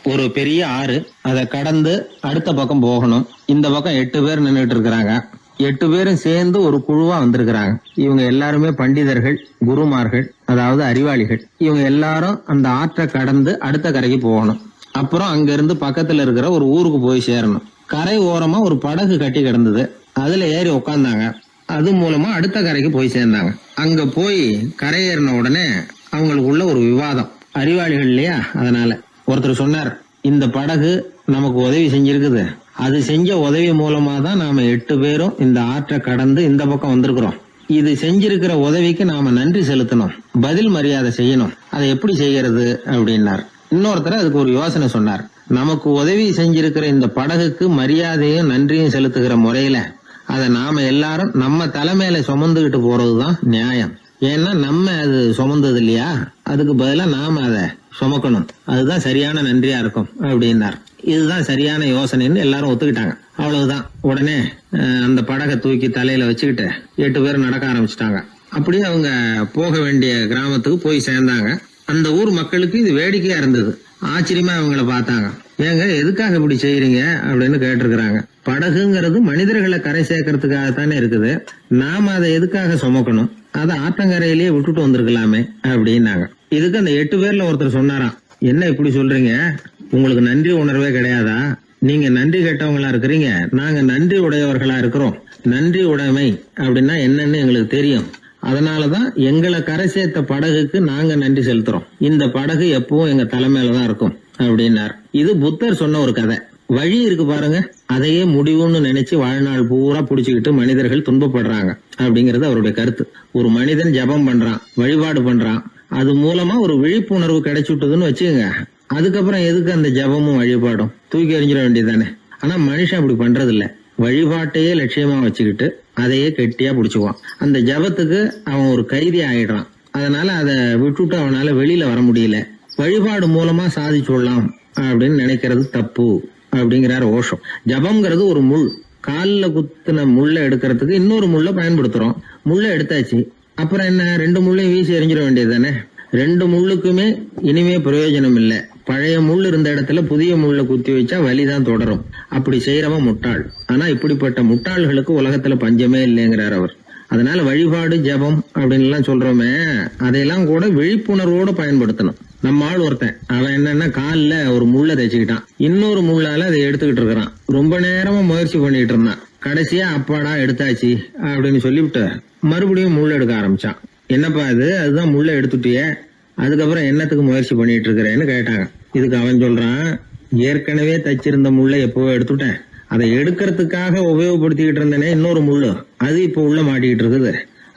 ஒரு பெரிய ஆறு, அதை கடந்து அடுத்த பக்கம் போகணும். இந்த பக்கம் 8 பேர் நின்றுட்டு இருக்கிறாங்க. 8 பேரும் சேர்ந்து ஒரு குழுவா வந்திருக்கிறாங்க. இவங்க எல்லாருமே பண்டிதர்கள், குருமார்கள், அதாவது அறிவாளிகள். இவங்க எல்லாரும் அந்த ஆற்றை கடந்து அடுத்த கரைக்கு போகணும். அப்புறம் அங்க இருந்து பக்கத்துல இருக்கிற ஒரு ஊருக்கு போய் சேரணும். கரை ஓரமா ஒரு படகு கட்டி கிடந்தது. அதுல ஏறி உக்காந்தாங்க. அது மூலமா அடுத்த கரைக்கு போய் சேர்ந்தாங்க. அங்க போய் கரையேறின உடனே அவங்களுக்குள்ள ஒரு விவாதம். அறிவாளிகள் இல்லையா, அதனால ஒருத்தர் சொன்னார், இந்த படகு நமக்கு உதவி செஞ்சிருக்குது. அது செஞ்ச உதவி மூலமா தான் நாம 8 பேரும் இந்த ஆற்றை கடந்து இந்த பக்கம் வந்திருக்கிறோம். இது செஞ்சிருக்கிற உதவிக்கு நாம நன்றி செலுத்தணும், பதில் மரியாதை செய்யணும். அதை எப்படி செய்யறது அப்படின்னார். இன்னொருத்தர் அதுக்கு ஒரு யோசனை சொன்னார். நமக்கு உதவி செஞ்சிருக்கிற இந்த படகுக்கு மரியாதையும் நன்றியும் செலுத்துகிற முறையில அதை நாம எல்லாரும் நம்ம தலைமையில சுமந்துகிட்டு போறதுதான் நியாயம். ஏன்னா நம்ம அது சுமந்தது இல்லையா, அதுக்கு பதிலா நாம அதை சுமக்கணும். அதுதான் சரியான நன்றியா இருக்கும் அப்படின்னார். இதுதான் சரியான யோசனைன்னு எல்லாரும் ஒத்துக்கிட்டாங்க. அவ்வளவுதான். உடனே அந்த படகை தூக்கி தலையில வச்சுக்கிட்டு 8 பேர் நடக்க ஆரம்பிச்சிட்டாங்க. அப்படியே அவங்க போக வேண்டிய கிராமத்துக்கு போய் சேர்ந்தாங்க. அந்த ஊர் மக்களுக்கு இது வேடிக்கையா இருந்தது. ஆச்சரியமா அவங்கள பார்த்தாங்க. ஏங்க, எதுக்காக இப்படி செய்யறீங்க அப்படின்னு கேட்டிருக்கிறாங்க. படகுங்கிறது மனிதர்களை கரை சேர்க்கறதுக்காகத்தானே இருக்குது. நாம அதை எதுக்காக சுமக்கணும்? அதை ஆற்றங்கரையிலேயே விட்டுட்டு வந்திருக்கலாமே அப்படின்னாங்க. இதுக்கு அந்த 8 பேர்ல ஒருத்தர் சொன்னாராம், என்ன இப்படி சொல்றீங்க? உங்களுக்கு நன்றி உணர்வே கிடையாதா? நீங்க நன்றி கெட்டவங்களா இருக்கிறீங்க, நாங்க நன்றி உடையவர்களா இருக்கிறோம். நன்றி உடைமை அப்படின்னா என்னன்னு எங்களுக்கு தெரியும். அதனாலதான் எங்களை கரை சேர்த்த படகுக்கு நாங்க நன்றி செலுத்துறோம். இந்த படகு எப்பவும் எங்க தலைமையிலதான் இருக்கும் அப்படின்னார். இது புத்தர் சொன்ன ஒரு கதை. வழி இருக்கு பாருங்க, அதையே முடிவுன்னு நினைச்சு வாழ்நாள் பூரா புடிச்சுக்கிட்டு மனிதர்கள் துன்பப்படுறாங்க அப்படிங்கறது அவருடைய கருத்து. ஒரு மனிதன் ஜபம் பண்றான், வழிபாடு பண்றான், அது மூலமா ஒரு விழிப்புணர்வு கிடைச்சுட்டுதுன்னு வச்சுக்கோங்க. அதுக்கப்புறம் எதுக்கு அந்த ஜபமும் வழிபாடும்? தூக்கி எறிஞ்சிட வேண்டியதுதானே. ஆனா மனுஷன் அப்படி பண்றது இல்ல. வழிபாட்டையே லட்சியமா வச்சுக்கிட்டு அதையே கெட்டியா புடிச்சுக்குவான். அந்த ஜபத்துக்கு அவன் ஒரு கைதி ஆயிடுறான். அதனால அதை விட்டுட்டு அவனால வெளியில வர முடியல. வழிபாடு மூலமா சாதிச்சுடலாம் அப்படின்னு நினைக்கிறது தப்பு அப்படிங்கிறாரு ஓஷோ. ஜபம்ங்கிறது ஒரு முள். காலில் குத்துன முள்ள எடுக்கிறதுக்கு இன்னொரு முள்ள பயன்படுத்துறோம். முள்ள எடுத்தாச்சு, அப்புறம் என்ன? 2 முள்ளையும் வீசி எறிஞ்சிட வேண்டியது தானே. 2 முள்ளுக்குமே இனிமே பிரயோஜனம் இல்லை. பழைய முள் இருந்த இடத்துல புதிய முள்ள குத்தி வச்சா வலிதான் தொடரும். அப்படி செய்யறவன் முட்டாள். ஆனா இப்படிப்பட்ட முட்டாள்களுக்கு உலகத்துல பஞ்சமே இல்லைங்கிறார் அவர். அதனால வழிபாடு, ஜபம் அப்படின்னு எல்லாம் சொல்றோமே, அதையெல்லாம் கூட விழிப்புணர்வோட பயன்படுத்தணும். நம்ம ஆள் ஒருத்தன், அவன் என்னன்னா காலில் ஒரு முள்ள தைச்சுக்கிட்டான், இன்னொரு முள்ளால அதை எடுத்துக்கிட்டு இருக்கிறான். ரொம்ப நேரமா முயற்சி பண்ணிட்டு இருந்தான். கடைசியா அப்பாடா எடுத்தாச்சு அப்படின்னு சொல்லிவிட்டு மறுபடியும் முள்ள எடுக்க ஆரம்பிச்சான். என்னப்பா இது, அதுதான் முள்ள எடுத்துட்டியே, அதுக்கப்புறம் என்னத்துக்கு முயற்சி பண்ணிட்டு இருக்கிறேன்னு கேட்டாங்க. இதுக்கு அவன் சொல்றான், ஏற்கனவே தச்சிருந்த முள்ள எப்பவோ எடுத்துட்டேன், அதை எடுக்கிறதுக்காக உபயோகப்படுத்திக்கிட்டு இருந்தேனே இன்னொரு முள்ளு, அது இப்ப உள்ள மாட்டிக்கிட்டு இருக்குது,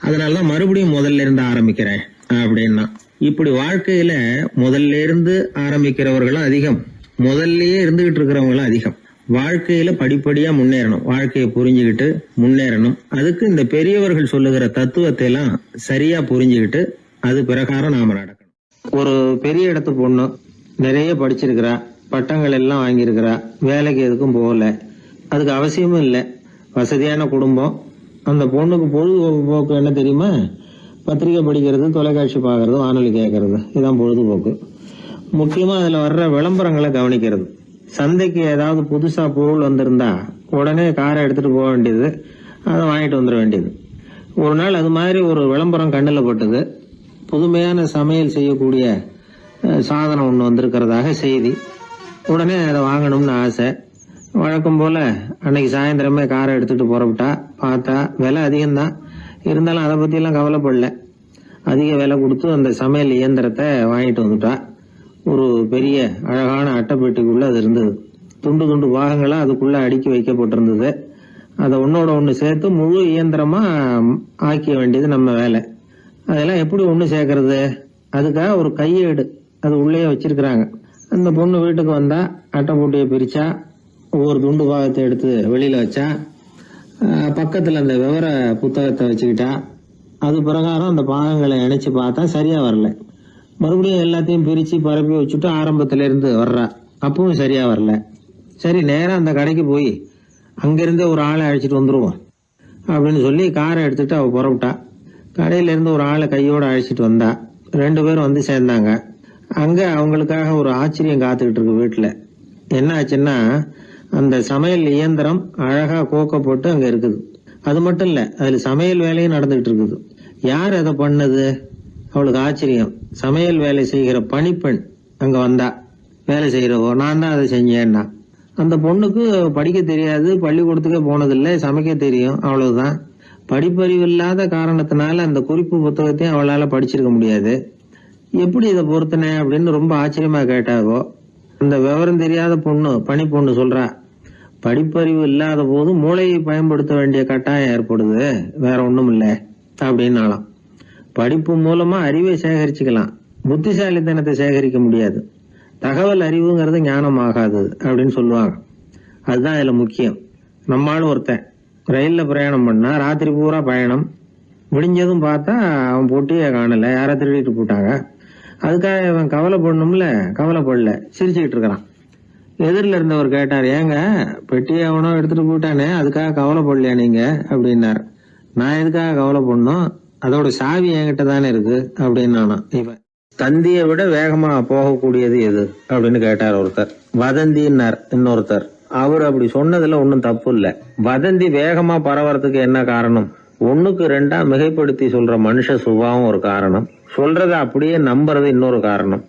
அதனாலதான் மறுபடியும் முதல்ல இருந்து ஆரம்பிக்கிறேன் அப்படின்னா. இப்படி வாழ்க்கையில முதல்ல இருந்து ஆரம்பிக்கிறவர்களும் அதிகம், முதல்லயே இருந்துகிட்டு இருக்கிறவங்களும் அதிகம். வாழ்க்கையில படிப்படியா முன்னேறணும், வாழ்க்கையை புரிஞ்சுக்கிட்டு முன்னேறணும். அதுக்கு இந்த பெரியவர்கள் சொல்லுகிற தத்துவத்தை எல்லாம் சரியா புரிஞ்சுக்கிட்டு அது பிரகாரம் நாம நடக்கணும். ஒரு பெரிய இடத்து பொண்ணு நிறைய படிச்சிருக்கிறா, பட்டங்கள் எல்லாம் வாங்கியிருக்கிறா, வேலைக்கு எதுக்கும் போகல, அதுக்கு அவசியமும் இல்லை. வசதியான குடும்பம். அந்த பொண்ணுக்கு பொழுதுபோக்கு என்ன தெரியுமா? பத்திரிகை படிக்கிறது, தொலைக்காட்சி பார்க்கறது, வானொலி கேட்கறது, இதுதான் பொழுதுபோக்கு. முக்கியமா அதுல வர்ற விளம்பரங்களை கவனிக்கிறது. சந்தைக்கு ஏதாவது புதுசா பொருள் வந்திருந்தா உடனே காரை எடுத்துட்டு போக வேண்டியது, அதை வாங்கிட்டு வந்துட வேண்டியது. ஒரு நாள் அது மாதிரி ஒரு விளம்பரம் கண்ணில் பட்டது. புதுமையான சமையல் செய்யக்கூடிய சாதனம் ஒன்று வந்திருக்கிறதாக செய்தி. உடனே அதை வாங்கணும்னு ஆசை. வழக்கம் போல அன்னைக்கு சாயந்தரமே காரை எடுத்துட்டு புறப்பட்டா. பார்த்தா விலை அதிகம்தான், இருந்தாலும் அதை பத்தியெல்லாம் கவலைப்படல. அதிக விலை கொடுத்து அந்த சமையல் இயந்திரத்தை வாங்கிட்டு வந்துட்டா. ஒரு பெரிய அழகான அட்டைப்பெட்டிக்குள்ள அது இருந்தது. துண்டு துண்டு பாகங்களா அதுக்குள்ள அடுக்கி வைக்கப்பட்டிருந்தது. அதை ஒன்னோட ஒண்ணு சேர்த்து முழு இயந்திரமா ஆக்கிய வேண்டியது நம்ம வேலை. அதெல்லாம் எப்படி ஒண்ணு சேர்க்கறது? அதுக்காக ஒரு கையேடு அது உள்ளே வச்சிருக்கிறாங்க. அந்த பொண்ணு வீட்டுக்கு வந்தா அட்டைப்பூட்டியை பிரிச்சா, ஒவ்வொரு துண்டு பாகத்தை எடுத்து வெளியில வச்சா, பக்கத்துல அந்த விவர புத்தகத்தை வச்சுக்கிட்டா. அது பிரகாரம் அந்த பாகங்களை இணைச்சு பார்த்தா சரியா வரல. மறுபடியும் எல்லாத்தையும் பிரிச்சு பரப்பி வச்சுட்டு ஆரம்பத்துல இருந்து வர்றா, அப்பவும் சரியா வரல. சரி, நேரம் அந்த கடைக்கு போய் அங்கிருந்தே ஒரு ஆளை அழைச்சிட்டு வந்துருவோம் அப்படின்னு சொல்லி காரை எடுத்துட்டு அவ புறப்பட்டா. கடையில இருந்து ஒரு ஆளை கையோட அழைச்சிட்டு வந்தா. 2 பேரும் வந்து சேர்ந்தாங்க. அங்க அவங்களுக்காக ஒரு ஆச்சரியம் காத்துக்கிட்டு இருக்கு வீட்டுல. என்ன ஆச்சுன்னா, அந்த சமையல் இயந்திரம் அழகா கோக்கப்பட்டு அங்க இருக்குது. அது மட்டும் இல்ல, அதுல சமையல் வேலையும் நடந்துகிட்டு இருக்குது. யார் அதை பண்ணது? அவளுக்கு ஆச்சரியம். சமையல் வேலை செய்கிற பணிப்பெண் அங்க வந்தா. வேலை செய்யறவோ, நான் தான் அதை செஞ்சேன்னா. அந்த பொண்ணுக்கு படிக்க தெரியாது, பள்ளிக்கூடத்துக்கே போனதில்லை, சமைக்க தெரியும், அவ்வளவுதான். படிப்பறிவு இல்லாத காரணத்தினால அந்த குறிப்பு புத்தகத்தையும் அவளால படிச்சிருக்க முடியாது. எப்படி இதை பொறுத்தன அப்படின்னு ரொம்ப ஆச்சரியமா கேட்டாவோ. அந்த விவரம் தெரியாத பொண்ணு, பணி பொண்ணு சொல்றா, படிப்பறிவு இல்லாத போது மூளையை பயன்படுத்த வேண்டிய கட்டாயம் ஏற்படுது, வேற ஒண்ணும் இல்லை அப்படின்னாலாம். படிப்பு மூலமா அறிவை சேகரிச்சுக்கலாம், புத்திசாலித்தனத்தை சேகரிக்க முடியாது. தகவல் அறிவுங்கிறது ஞானம் ஆகாது அப்படின்னு சொல்லுவாங்க. அதுதான் இதுல முக்கியம். நம்மளும் ஒருத்தன் ரயில்ல பிரயாணம் பண்ணா, ராத்திரி பூரா பயணம், விடிஞ்சதும் பார்த்தா அவன் பொட்டியே காணல, யார திருடிட்டு போட்டாங்க. அதுக்காக இவன் கவலைப்படணும்ல, கவலைப்படல, சிரிச்சுக்கிட்டு இருக்கிறான். எதிரில் இருந்தவர் கேட்டார், ஏங்க பெட்டியை அவனோ எடுத்துட்டு போயிட்டானே, அதுக்காக கவலைப்படலையா நீங்க அப்படின்னார். நான் எதுக்காக கவலைப்படணும், அதோட சாவி என்கிட்ட தானே இருக்கு அப்படின்னு இவன். தந்தியை விட வேகமா போகக்கூடியது எது அப்படின்னு கேட்டார் ஒருத்தர். வதந்தின்னார் இன்னொருத்தர். அவர் அப்படி சொன்னதுல ஒன்னும் தப்பு இல்ல. வதந்தி வேகமா பரவறதுக்கு என்ன காரணம்? 1க்கு 2 மிகைப்படுத்தி சொல்ற மனுஷ சுபாவம் ஒரு காரணம், சொல்றத அப்படியே நம்புறது இன்னொரு காரணம்.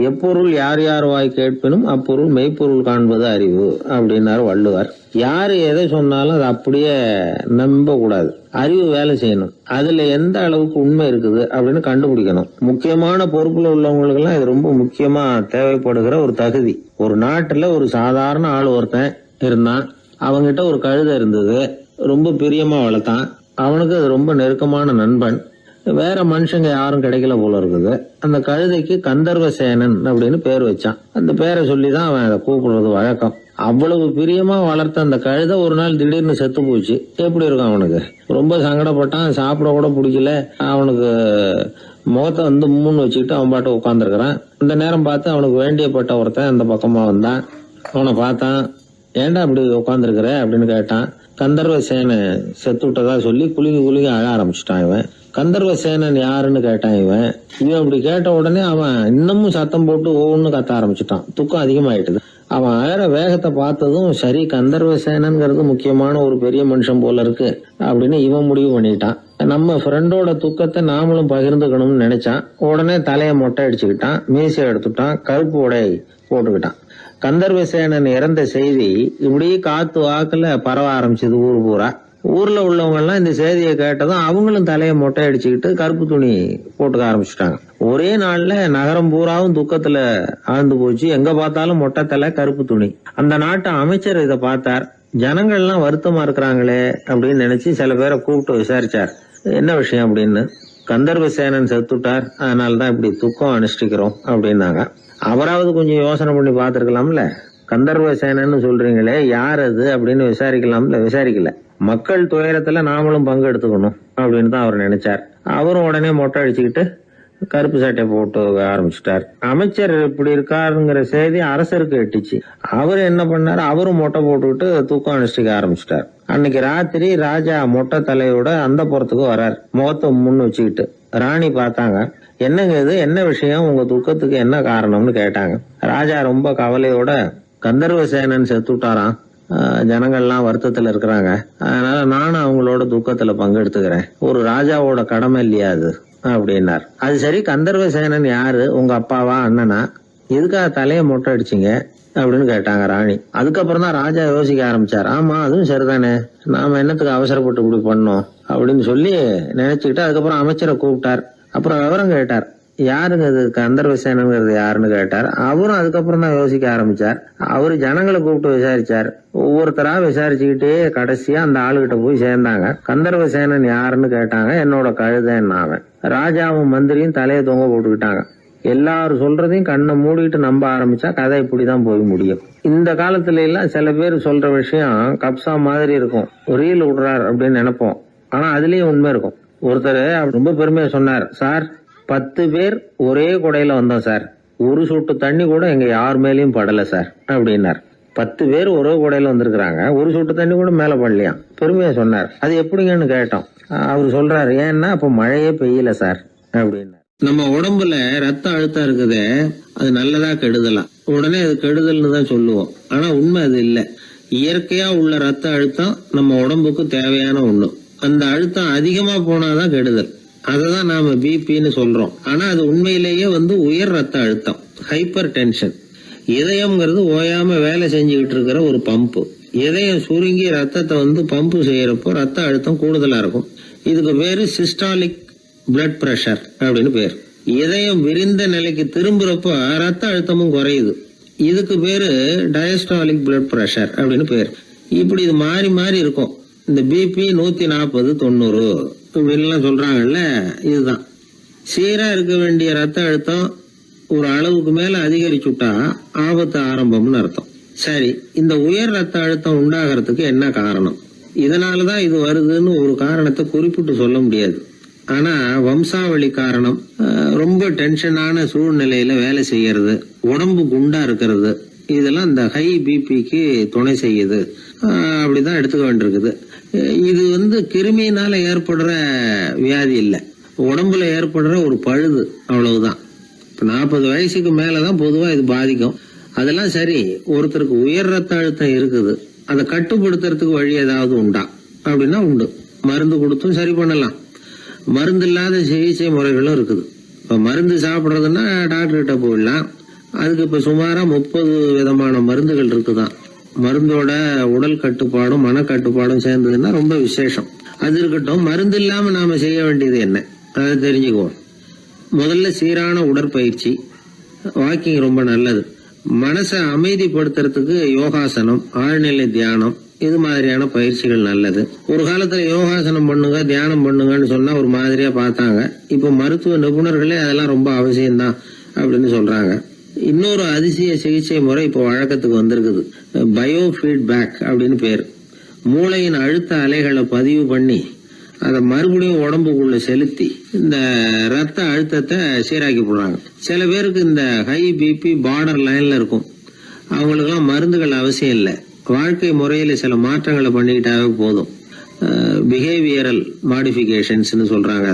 எப்பொருள் யார் யார் வாய் கேட்பினும் அப்பொருள் மெய்ப்பொருள் காண்பது அறிவு அப்படின்னாரு வள்ளுவர். யாரு எதை சொன்னாலும் அதை அப்படியே நம்ப கூடாது, அறிவு வேலை செய்யணும். அதுல எந்த அளவுக்கு உண்மை இருக்குது அப்படின்னு கண்டுபிடிக்கணும். முக்கியமான பொறுப்புல உள்ளவங்களுக்கு எல்லாம் இது ரொம்ப முக்கியமா தேவைப்படுகிற ஒரு தகுதி. ஒரு நாட்டுல ஒரு சாதாரண ஆள் ஒருத்தன் இருந்தான். அவங்கிட்ட ஒரு கழுதை இருந்தது, ரொம்ப பிரியமா வளர்த்தான். அவனுக்கு அது ரொம்ப நெருக்கமான நண்பன். வேற மனுஷங்க யாரும் கிடைக்கல போல இருக்குது. அந்த கழுதைக்கு கந்தர்வசேனன் அப்படின்னு பேர் வச்சான். அந்த பேரை சொல்லிதான் அவன் அதை கூப்பிடுறது வழக்கம். அவ்வளவு பிரியமா வளர்த்த அந்த கழுதை ஒரு நாள் திடீர்னு செத்து போச்சு. எப்படி இருக்கும் அவனுக்கு? ரொம்ப சங்கடப்பட்டான், சாப்பிட கூட பிடிக்கல. அவனுக்கு முகத்தை வந்து மூணு வச்சுக்கிட்டு அவன் பாட்டு உட்காந்துருக்கிறான். இந்த நேரம் பார்த்து அவனுக்கு வேண்டியப்பட்ட ஒருத்தன் அந்த பக்கமா வந்தான். அவனை பார்த்தான். ஏன்டா அப்படி உட்காந்துருக்கிற அப்படின்னு கேட்டான். கந்தர்வசேனன் செத்து விட்டதா சொல்லி குலுங்கி குலுங்கி அழ ஆரம்பிச்சுட்டான் இவன். கந்தர்வசேனன் யாருன்னு கேட்டான் இவன். அப்படி கேட்ட உடனே அவன் இன்னமும் சத்தம் போட்டு ஒவ்வொன்னு கத்த ஆரம்பிச்சுட்டான். துக்கம் அதிகமாயிட்டுது. அவன் அழற வேகத்தை பார்த்ததும், சரி கந்தர்வசேனன்கிறது முக்கியமான ஒரு பெரிய மனுஷன் போல இருக்கு அப்படின்னு இவன் முடிவு பண்ணிட்டான். நம்ம ஃப்ரெண்டோட துக்கத்தை நாமளும் பகிர்ந்துக்கணும்னு நினைச்சான். உடனே தலையை மொட்டை அடிச்சுக்கிட்டான், மீசை எடுத்துட்டான், கருப்பு உடை போட்டுக்கிட்டான். கந்தர்வசேனன் இறந்த செய்தி இப்படி காத்து வாக்குல பரவ ஆரம்பிச்சது ஊர் பூரா. ஊர்ல உள்ளவங்க எல்லாம் இந்த செய்தியை கேட்டதும் அவங்களும் தலையை மொட்டை அடிச்சுக்கிட்டு கருப்பு துணி போட்டுக்க ஆரம்பிச்சுட்டாங்க. ஒரே நாள்ல நகரம் பூராவும் துக்கத்துல ஆழ்ந்து போச்சு. எங்க பார்த்தாலும் மொட்டை தலை, கருப்பு துணி. அந்த நாட்டு அமைச்சர் இதை பார்த்தார். ஜனங்கள் எல்லாம் வருத்தமா இருக்கிறாங்களே அப்படின்னு நினைச்சு சில பேரை கூப்பிட்டு விசாரிச்சார். என்ன விஷயம் அப்படின்னு. கந்தர்வசேனன் செத்துட்டார், அதனாலதான் இப்படி துக்கம் அனுஷ்டிக்கிறோம் அப்படின்னாங்க. அவராவது கொஞ்சம் யோசனை பண்ணி பார்த்திருக்கலாம்ல. கந்தர்வசேனன்னு சொல்றீங்களே, யார் அது அப்படின்னு விசாரிக்கலாம்ல. விசாரிக்கல. மக்கள் துயரத்துல நாமளும் பங்கு எடுத்துக்கணும் அப்படின்னு தான் அவர் நினைச்சார். அவரும் உடனே மொட்டை அடிச்சுக்கிட்டு கருப்பு சட்டை போட்டு ஆரம்பிச்சுட்டார். அமைச்சர் இப்படி இருக்காருங்கிற செய்தி அரசருக்கு எட்டுச்சு. அவரு என்ன பண்ணாரு, அவரும் மொட்டை போட்டுக்கிட்டு தூக்கம் அனுஷ்டிக்க ஆரம்பிச்சுட்டார். அன்னைக்கு ராத்திரி ராஜா மொட்டை தலையோட அந்த புறத்துக்கு வர்றார், முகத்தை முன்னு வச்சுக்கிட்டு. ராணி பார்த்தாங்க. என்னங்க இது, என்ன விஷயம், உங்க துக்கத்துக்கு என்ன காரணம்னு கேட்டாங்க. ராஜா ரொம்ப கவலையோட, கந்தர்வசேனன் செத்துட்டாராம், ஜனங்கள்லாம் வருத்தத்துல இருக்கிறாங்க, அதனால நானும் அவங்களோட துக்கத்துல பங்கெடுத்துக்கிறேன், ஒரு ராஜாவோட கடமை இல்லையா அது அப்படின்னார். அது சரி, கந்தர்வசேனன் யாரு, உங்க அப்பாவா அண்ணனா, எதுக்காக தலையை மொட்டை அடிச்சிங்க அப்படின்னு கேட்டாங்க ராணி. அதுக்கப்புறம் தான் ராஜா யோசிக்க ஆரம்பிச்சார். ஆமா, அதுவும் சரிதானே, நாம என்னத்துக்கு அவசரப்பட்டு இப்படி பண்ணோம் அப்படின்னு சொல்லி நினைச்சுக்கிட்டு அதுக்கப்புறம் அமைச்சரை கூப்பிட்டார். அப்புறம் விவரம் கேட்டார். யாருங்க இது கந்தர்வசேனங்கிறது யாருன்னு கேட்டார். அவரும் அதுக்கப்புறம் தான் யோசிக்க ஆரம்பிச்சார். அவரு ஜனங்களை கூப்பிட்டு விசாரிச்சார். ஒவ்வொருத்தரா விசாரிச்சுக்கிட்டே கடைசியா அந்த ஆளுகிட்ட போய் சேர்ந்தாங்க. கந்தர்வசேனன் யாருன்னு கேட்டாங்க. என்னோட கழுதைன்னு அவன். ராஜாவும் மந்திரியும் தலையை தொங்க போட்டுக்கிட்டாங்க. எல்லாரும் சொல்றதையும் கண்ணை மூடிட்டு நம்ப ஆரம்பிச்சா கதை இப்படிதான் போய் முடியும். இந்த காலத்துல எல்லாம் சில பேர் சொல்ற விஷயம் கப்சா மாதிரி இருக்கும், ரீல் விடுறார் அப்படின்னு நினைப்போம். ஆனா அதுலயும் உண்மை இருக்கும். ஒருத்தர் ரொம்ப பெருமையா சொன்னார், சார் 10 பேர் ஒரே குடையில வந்தோம் சார், ஒரு சொட்டு தண்ணி கூட எங்க யார் மேலயும் படல சார் அப்படின்னார். 10 பேர் ஒரே குடையில வந்திருக்கிறாங்க, ஒரு சொட்டு தண்ணி கூட மேல படலையாம். பெருமையா சொன்னார். அது எப்படிங்கன்னு கேட்டோம். அவர் சொல்றாரு, ஏன்னா அப்ப மழையே பெய்யல சார் அப்படின்னார். நம்ம உடம்புல ரத்த அழுத்தம் இருக்குதே, அது நல்லதா கெடுதலா? உடனே அது கெடுதல்னு தான் சொல்லுவோம். ஆனா உண்மை அது இல்ல. இயற்கையா உள்ள ரத்த அழுத்தம் நம்ம உடம்புக்கு தேவையான ஒண்ணு. அந்த அழுத்தம் அதிகமா போனாதான் கெடுதல். அததான் நாம பிபின்னு சொல்றோம். ஆனா அது உண்மையிலேயே உயர் ரத்த அழுத்தம், ஹைப்பர் டென்ஷன். இதயம்ங்கிறது ஓயாம வேலை செஞ்சுக்கிட்டு இருக்கிற ஒரு பம்பு. இதயம் சுருங்கி ரத்தத்தை பம்பு செய்யறப்போ ரத்த அழுத்தம் கூடுதலா இருக்கும். இதுக்கு பேரு சிஸ்டாலிக் பிளட் பிரஷர் அப்படின்னு பேர். இதயம் விரிந்த நிலைக்கு திரும்புறப்ப ரத்த அழுத்தமும் குறையுது. இதுக்கு பேரு டயஸ்டாலிக் பிளட் பிரஷர் அப்படின்னு பேர். இப்படி இது மாறி மாறி இருக்கும். இந்த பிபி 140 90 இப்படின்லாம் சொல்றாங்கல்ல, இதுதான். சீரா இருக்க வேண்டிய ரத்த அழுத்தம் ஒரு அளவுக்கு மேல அதிகரிச்சுட்டா ஆபத்து ஆரம்பம்னு அர்த்தம். சரி, இந்த உயர் ரத்த அழுத்தம் உண்டாகிறதுக்கு என்ன காரணம்? இதனாலதான் இது வருதுன்னு ஒரு காரணத்தை குறிப்பிட்டு சொல்ல முடியாது. ஆனா வம்சாவளி காரணம், ரொம்ப டென்ஷனான சூழ்நிலையில வேலை செய்யறது, உடம்பு குண்டா இருக்கிறது, இதெல்லாம் இந்த ஹை பிபிக்கு துணை செய்யுது. அப்படிதான் எடுத்துக்க வேண்டியிருக்குது. இது கிருமியினால ஏற்படுற வியாதி இல்ல, உடம்புல ஏற்படுற ஒரு பழுது, அவ்வளவுதான். 40 வயசுக்கு மேலதான் பொதுவா இது பாதிக்கும். அதெல்லாம் சரி, ஒருத்தருக்கு உயர் ரத்த அழுத்தம் இருக்குது, அதை கட்டுப்படுத்துறதுக்கு வழி ஏதாவது உண்டா அப்படின்னா உண்டு. மருந்து கொடுத்தும் சரி பண்ணலாம். மருந்து இல்லாத சிகிச்சை முறைகளும் இருக்குது. இப்ப மருந்து சாப்பிடுறதுன்னா டாக்டர் கிட்ட போயிடலாம். அதுக்கு இப்ப சுமாரா 30 விதமான மருந்துகள் இருக்குதான். மருந்தோட உடல் கட்டுப்பாடும் மனக்கட்டுப்பாடும் சேர்ந்ததுன்னா ரொம்ப விசேஷம். அது இருக்கட்டும், மருந்து இல்லாம நாம செய்ய வேண்டியது என்ன, அதை தெரிஞ்சுக்குவோம். முதல்ல சீரான உடற்பயிற்சி, வாக்கிங் ரொம்ப நல்லது. மனசை அமைதிப்படுத்துறதுக்கு யோகாசனம், ஆழ்நிலை தியானம், இது மாதிரியான பயிற்சிகள் நல்லது. ஒரு காலத்துல யோகாசனம் பண்ணுங்க, தியானம் பண்ணுங்கன்னு சொன்னா ஒரு மாதிரியா பார்த்தாங்க. இப்ப மருத்துவ நிபுணர்களே அதெல்லாம் ரொம்ப அவசியம்தான் அப்படின்னு சொல்றாங்க. இன்னொரு அதிசய சிகிச்சை முறை இப்போ வழக்கத்துக்கு வந்திருக்குது. பயோ ஃபீட்பேக் அப்படின்னு பேர். மூளையின் அழுத்த அலைகளை பதிவு பண்ணி அதை மறுபடியும் உடம்புக்குள்ள செலுத்தி இந்த ரத்த அழுத்தத்தை சீராக்கி போடுறாங்க. சில பேருக்கு இந்த ஹை பிபி பார்டர் லைன்ல இருக்கும். அவங்களுக்கெல்லாம் மருந்துகள் அவசியம் இல்லை. வாழ்க்கை முறையில சில மாற்றங்களை பண்ணிக்கிட்டாவே போதும். பிஹேவியரல் மாடிஃபிகேஷன்ஸ் சொல்றாங்க.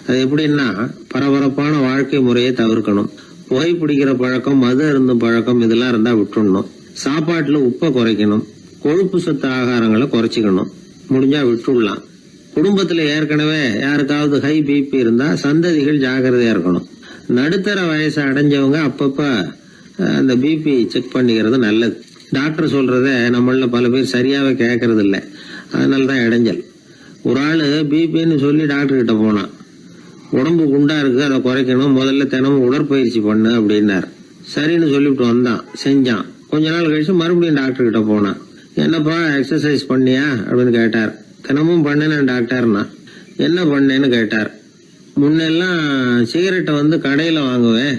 அது எப்படின்னா, பரபரப்பான வாழ்க்கை முறையை தவிர்க்கணும். புகைப்பிடிக்கிற பழக்கம், மது அருந்தும் பழக்கம், இதெல்லாம் இருந்தா விட்டுடணும். சாப்பாட்டுல உப்பை குறைக்கணும். கொழுப்பு சத்து ஆகாரங்களை குறைச்சிக்கணும். முடிஞ்சா விட்டுடலாம். குடும்பத்துல ஏற்கனவே யாருக்காவது ஹை பிபி இருந்தா சந்ததிகள் ஜாக்கிரதையா இருக்கணும். நடுத்தர வயசு அடைஞ்சவங்க அப்பப்ப அந்த பிபி செக் பண்ணிக்கிறது நல்லது. டாக்டர் சொல்றத நம்மள பல பேர் சரியாவே கேட்கறது இல்லை. அதனாலதான் இடைஞ்சல். ஒரு ஆளு பிபின்னு சொல்லி டாக்டர் கிட்ட போனான். உடம்பு குண்டா இருக்கு, அதை குறைக்கணும், முதல்ல தினமும் உடற்பயிற்சி பண்ணு அப்படின்னாரு. சரின்னு சொல்லிவிட்டு வந்தான், செஞ்சான். கொஞ்ச நாள் கழிச்சு மறுபடியும் டாக்டர் கிட்ட போனான். என்னப்பா எக்ஸசைஸ் பண்ணியா அப்படின்னு கேட்டார். தினமும் பண்ணேன் டாக்டர்னா. என்ன பண்ணேன்னு கேட்டார். முன்னெல்லாம் சிகரெட்டை கடையில வாங்குவேன்,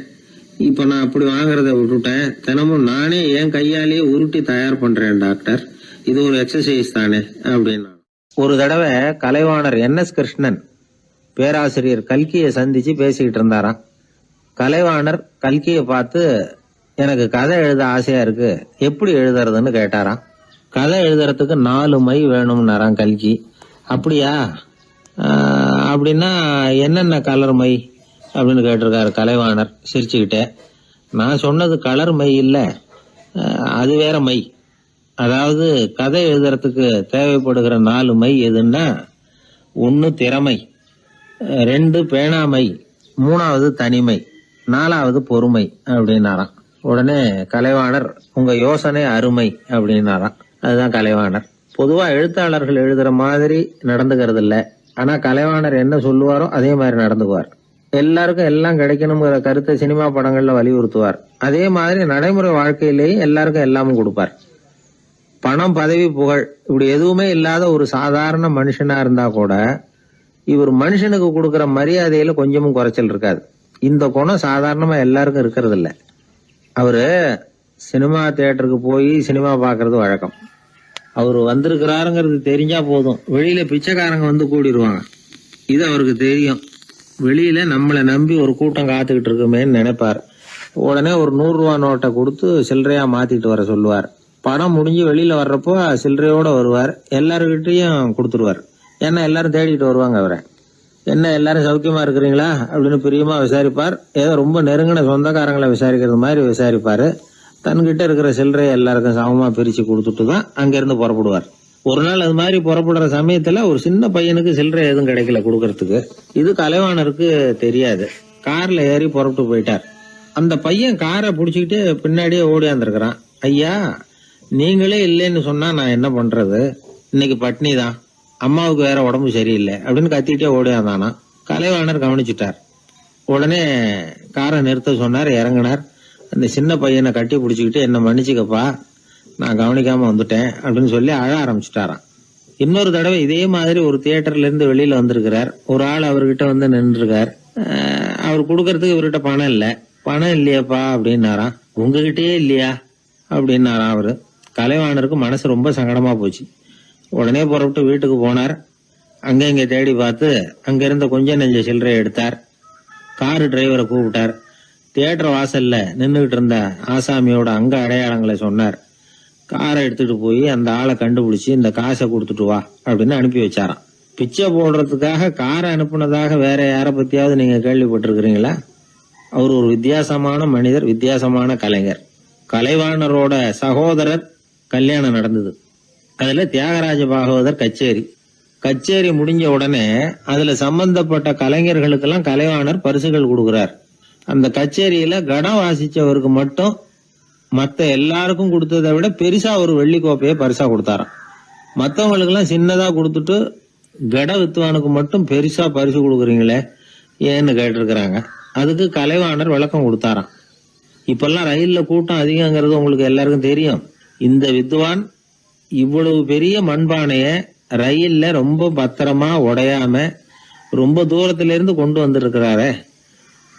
இப்ப நான் அப்படி வாங்குறத விட்டுட்டேன். தினமும் நானே என் கையாலேயே உருட்டி தயார் பண்றேன் டாக்டர். இது ஒரு எக்ஸசைஸ் தானே அப்படின்னா. ஒரு தடவை கலைவாணர் NS கிருஷ்ணன் பேராசிரியர் கல்கியை சந்திச்சு பேசிக்கிட்டு இருந்தாராம். கலைவாணர் கல்கியை பார்த்து, எனக்கு கதை எழுத ஆசையா இருக்கு, எப்படி எழுதுறதுன்னு கேட்டாராம். கதை எழுதுறதுக்கு 4 மை வேணும்னாராம் கல்கி. அப்படியா, அப்படின்னா என்னென்ன கலர் மை அப்படின்னு கேட்டிருக்காரு கலைவாணர் சிரிச்சுக்கிட்டே. நான் சொன்னது கலர் மை இல்ல, அது வேற மை. அதாவது கதை எழுதுறதுக்கு தேவைப்படுகிற 4 மை எதுன்னா, 1 திறமை, 2 பேணாமை, 3வது தனிமை, 4வது பொறுமை அப்படின்னாராம். உடனே கலைவாணர், உங்க யோசனை அருமை அப்படின்னாராம். அதுதான் கலைவாணர். பொதுவா எழுத்தாளர்கள் எழுதுற மாதிரி நடந்துக்கிறது இல்ல. ஆனா கலைவாணர் என்ன சொல்லுவாரோ அதே மாதிரி நடந்துக்குவார். எல்லாருக்கும் எல்லாம் கிடைக்கணுங்கிற கருத்தை சினிமா படங்கள்ல வலியுறுத்துவார். அதே மாதிரி நடைமுறை வாழ்க்கையிலேயும் எல்லாருக்கும் எல்லாமும் கொடுப்பார். பணம், பதவி, புகழ் இப்படி எதுவுமே இல்லாத ஒரு சாதாரண மனுஷனா இருந்தா கூட இவர் மனுஷனுக்கு கொடுக்கற மரியாதையில கொஞ்சமும் குறைச்சல் இருக்காது. இந்த குணம் சாதாரணமா எல்லாருக்கும் இருக்கிறது இல்ல. அவரு சினிமா தியேட்டருக்கு போய் சினிமா பாக்குறது வழக்கம். அவரு வந்திருக்கிறாருங்கிறது தெரிஞ்சா போதும், வெளியில பிச்சைக்காரங்க கூடிடுவாங்க. இது அவருக்கு தெரியும். வெளியில நம்மளை நம்பி ஒரு கூட்டம் காத்துக்கிட்டு இருக்குமேன்னு நினைப்பார். உடனே ஒரு 100 ரூபா நோட்டை கொடுத்து சில்லறையா மாத்திட்டு வர சொல்லுவார். படம் முடிஞ்சு வெளியில வர்றப்போ சில்லறையோட வருவார். எல்லாருக்கிட்டையும் கொடுத்துருவார். ஏன்னா எல்லாரும் தேடிட்டு வருவாங்க அவரை. என்ன எல்லாரும் சௌக்கியமா இருக்கிறீங்களா அப்படின்னு பிரியமா விசாரிப்பார். ஏதோ ரொம்ப நெருங்கின சொந்தக்காரங்களை விசாரிக்கிறது மாதிரி விசாரிப்பாரு. தன்கிட்ட இருக்கிற சில்லறையை எல்லாருக்கும் சமமா பிரிச்சு கொடுத்துட்டு தான் அங்கிருந்து புறப்படுவார். ஒரு நாள் அது மாதிரி புறப்படுற சமயத்துல ஒரு சின்ன பையனுக்கு சில்லறை எதுவும் கிடைக்கல கொடுக்கறதுக்கு. இது கலைவாணருக்கு தெரியாது. கார்ல ஏறி புறப்பட்டு போயிட்டார். அந்த பையன் காரை புடிச்சுக்கிட்டு பின்னாடியே ஓடியாந்துருக்கிறான். ஐயா, நீங்களே இல்லைன்னு சொன்னா நான் என்ன பண்றது? இன்னைக்கு பட்னி தான், அம்மாவுக்கு வேற உடம்பு சரியில்லை அப்படின்னு கத்திட்டே ஓடியாந்தானா. கலைவாணர் கவனிச்சுட்டார். உடனே காரை நிறுத்த சொன்னார். இறங்கினார். அந்த சின்ன பையனை கட்டி பிடிச்சிக்கிட்டு என்ன மன்னிச்சுக்கப்பா, நான் கவனிக்காம வந்துட்டேன் அப்படின்னு சொல்லி அழ ஆரம்பிச்சுட்டாராம். இன்னொரு தடவை இதே மாதிரி ஒரு தியேட்டர்ல இருந்து வெளியில வந்திருக்கிறார். ஒரு ஆள் அவர்கிட்ட வந்து நின்றுருக்கார். அவர் கொடுக்கறதுக்கு இவர்கிட்ட பணம் இல்ல. பணம் இல்லையாப்பா அப்படின்னாராம். உங்ககிட்டயே இல்லையா அப்படின்னாராம் அவரு. கலைவாணருக்கு மனசு ரொம்ப சங்கடமா போச்சு. உடனே புறப்பட்டு வீட்டுக்கு போனார். அங்க இங்க தேடி பார்த்து அங்க இருந்த கொஞ்சம் நெஞ்ச சில்லறை எடுத்தார். காரு டிரைவரை கூப்பிட்டார். தியேட்டர் வாசல்ல நின்றுகிட்டு இருந்த ஆசாமியோட அங்க அடையாளங்களை சொன்னார். காரை எடுத்துட்டு போய் அந்த ஆளை கண்டுபிடிச்சு இந்த காசை கொடுத்துட்டு வா அப்படின்னு அனுப்பி வச்சாராம். பிச்சை போடுறதுக்காக காரை அனுப்புனதாக வேற யாரை பத்தியாவது நீங்க கேள்விப்பட்டிருக்கிறீங்களா? அவர் ஒரு வித்தியாசமான மனிதர், வித்தியாசமான கலைஞர். கலைவாணரோட சகோதரர் கல்யாணம் நடந்தது. அதுல தியாகராஜ பாகவதர் கச்சேரி முடிஞ்ச உடனே அதுல சம்பந்தப்பட்ட கலைஞர்களுக்கெல்லாம் கலைவாணர் பரிசுகள் கொடுக்கிறார். அந்த கச்சேரியில கடம் வாசிச்சவருக்கு மட்டும் மத்த எல்லாருக்கும் கொடுத்ததை விட பெருசா ஒரு வெள்ளி கோப்பையை பரிசா கொடுத்தாராம். மத்தவங்களுக்கு எல்லாம் சின்னதா கொடுத்துட்டு கட வித்துவானுக்கு மட்டும் பெருசா பரிசு கொடுக்குறீங்களே ஏன்னு கேட்டிருக்கிறாங்க. அதுக்கு கலைவாணர் விளக்கம் கொடுத்தாராம். இப்பெல்லாம் ரயில்ல கூட்டம் அதிகங்கிறது உங்களுக்கு எல்லாருக்கும் தெரியும். இந்த வித்வான் இவ்வளவு பெரிய மண்பானைய ரயில்ல ரொம்ப பத்திரமா உடையாம ரொம்ப தூரத்துல இருந்து கொண்டு வந்திருக்கிறாரே,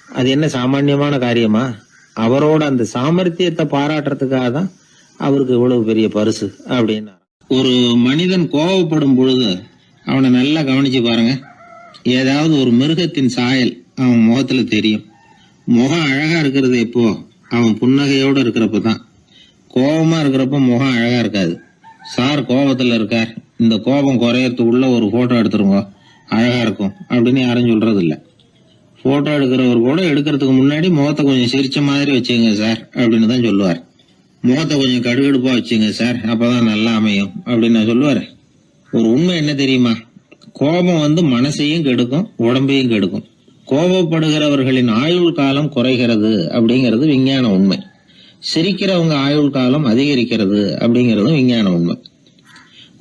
அது என்ன சாமான்யமான காரியமா? அவரோட அந்த சாமர்த்தியத்தை பாராட்டுறதுக்காக தான் அவருக்கு இவ்வளவு பெரிய பரிசு அப்படின்னா. ஒரு மனிதன் கோபப்படும் பொழுது அவனை நல்லா கவனிச்சு பாருங்க. ஏதாவது ஒரு மிருகத்தின் சாயல் அவன் முகத்துல தெரியும். முகம் அழகா இருக்கிறது எப்போ? அவன் புன்னகையோட இருக்கிறப்பதான். கோபமா இருக்கிறப்ப முகம் அழகா இருக்காது. சார் கோபத்துல இருக்கார், இந்த கோபம் குறையறதுக்குள்ள ஒரு போட்டோ எடுத்துருங்க, அழகா இருக்கும் அப்படின்னு யாரும் சொல்றது இல்ல. போட்டோ எடுக்கிறவர் கூட எடுக்கிறதுக்கு முன்னாடி முகத்தை கொஞ்சம் சிரிச்ச மாதிரி வச்சுங்க சார் அப்படின்னு தான் சொல்லுவார். முகத்தை கொஞ்சம் கடுகடுப்பா வச்சுங்க சார், அப்பதான் நல்லா அமையும் அப்படின்னு சொல்லுவாரு. ஒரு உண்மை என்ன தெரியுமா? கோபம் மனசையும் கெடுக்கும், உடம்பையும் கெடுக்கும். கோபப்படுகிறவர்களின் ஆயுள் காலம் குறைகிறது அப்படிங்கிறது விஞ்ஞான உண்மை. சிரிக்கிறவங்க ஆயுள் காலம் அதிகரிக்கிறது அப்படிங்கறதும் விஞ்ஞான உண்மை.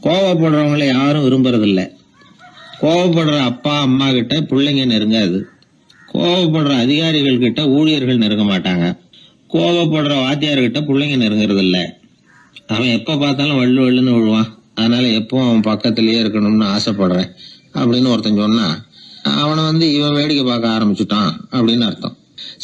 கோபப்படுறவங்களை யாரும் விரும்புறதில்ல. கோபப்படுற அப்பா அம்மா கிட்ட பிள்ளைங்க நெருங்காது. கோபப்படுற அதிகாரிகள் கிட்ட ஊழியர்கள் நெருங்க மாட்டாங்க. கோபப்படுற வாத்தியார்கிட்ட பிள்ளைங்க நெருங்குறது இல்ல. அவன் எப்ப பார்த்தாலும் வள்ளு வள்ளுன்னு விழுவான். அதனால எப்போ அவன் பக்கத்திலேயே இருக்கணும்னு ஆசைப்படுறேன் அப்படின்னு ஒருத்தன் சொன்னா அவனை இவன் வேடிக்கை பார்க்க ஆரம்பிச்சுட்டான் அப்படின்னு அர்த்தம்.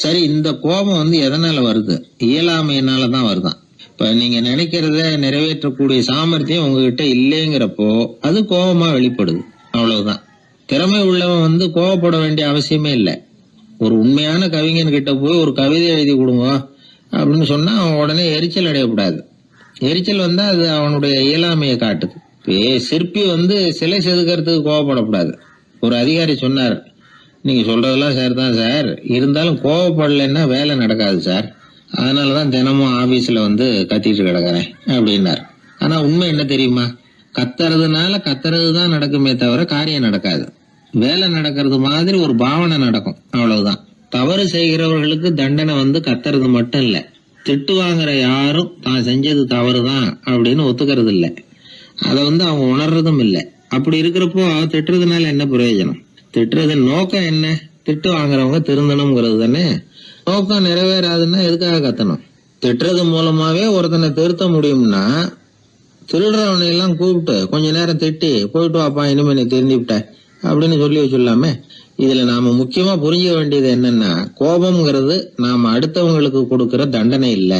சரி, இந்த கோபம் எதனால வருது? இயலாமையினாலதான் வருதான். இப்ப நீங்க நினைக்கிறத நிறைவேற்றக்கூடிய சாமர்த்தியம் உங்ககிட்ட இல்லைங்கிறப்போ அது கோபமா வெளிப்படுது, அவ்வளவுதான். திறமை உள்ளவன் கோபப்பட வேண்டிய அவசியமே இல்லை. ஒரு உண்மையான கவிஞன் கிட்ட போய் ஒரு கவிதை எழுதி கொடுங்க அப்படின்னு சொன்னா அவன் உடனே எரிச்சல் அடையக்கூடாது. எரிச்சல் வந்தா அது அவனுடைய இயலாமையை காட்டுது. சிற்பி சிலை செதுக்கிறதுக்கு கோவப்படக்கூடாது. ஒரு அதிகாரி சொன்னார், நீங்க சொல்றதெல்லாம் சார் தான் சார், இருந்தாலும் கோவப்படலைன்னா வேலை நடக்காது சார், அதனாலதான் தினமும் ஆபீஸ்ல கத்திட்டு கிடக்குறேன் அப்படின்னார். ஆனா உண்மை என்ன தெரியுமா? கத்துறதுனால கத்துறதுதான் நடக்குமே தவிர காரியம் நடக்காது. வேலை நடக்கிறது மாதிரி ஒரு பாவனை நடக்கும், அவ்வளவுதான். தவறு செய்கிறவர்களுக்கு தண்டனை கத்துறது மட்டும் இல்ல, திட்டு வாங்குற யாரும் தான் செஞ்சது தவறுதான் அப்படின்னு ஒத்துக்கிறது இல்ல. அத அவங்க உணர்றதும் இல்ல. அப்படி இருக்கிறப்போ திட்டுறதுனால என்ன பிரயோஜனம்? திட்டுறது நோக்கம் என்ன? திட்டு வாங்குறவங்க திருந்தணும்ங்கிறது தானே. நோக்கம் நிறைவேறாதுன்னா எதுக்காக கத்தணும்? திட்டுறது மூலமாவே ஒருத்தனை திருத்த முடியும்னா திருடுறவனை எல்லாம் கூப்பிட்டு கொஞ்ச நேரம் திட்டி போயிட்டு வாப்பா, இனிமே நீ திருந்திவிட்ட அப்படின்னு சொல்லி வச்சுடலாமே. இதுல நாம முக்கியமா புரிஞ்சுக்க வேண்டியது என்னன்னா, கோபம்ங்கிறது நாம அடுத்தவங்களுக்கு கொடுக்கிற தண்டனை இல்ல,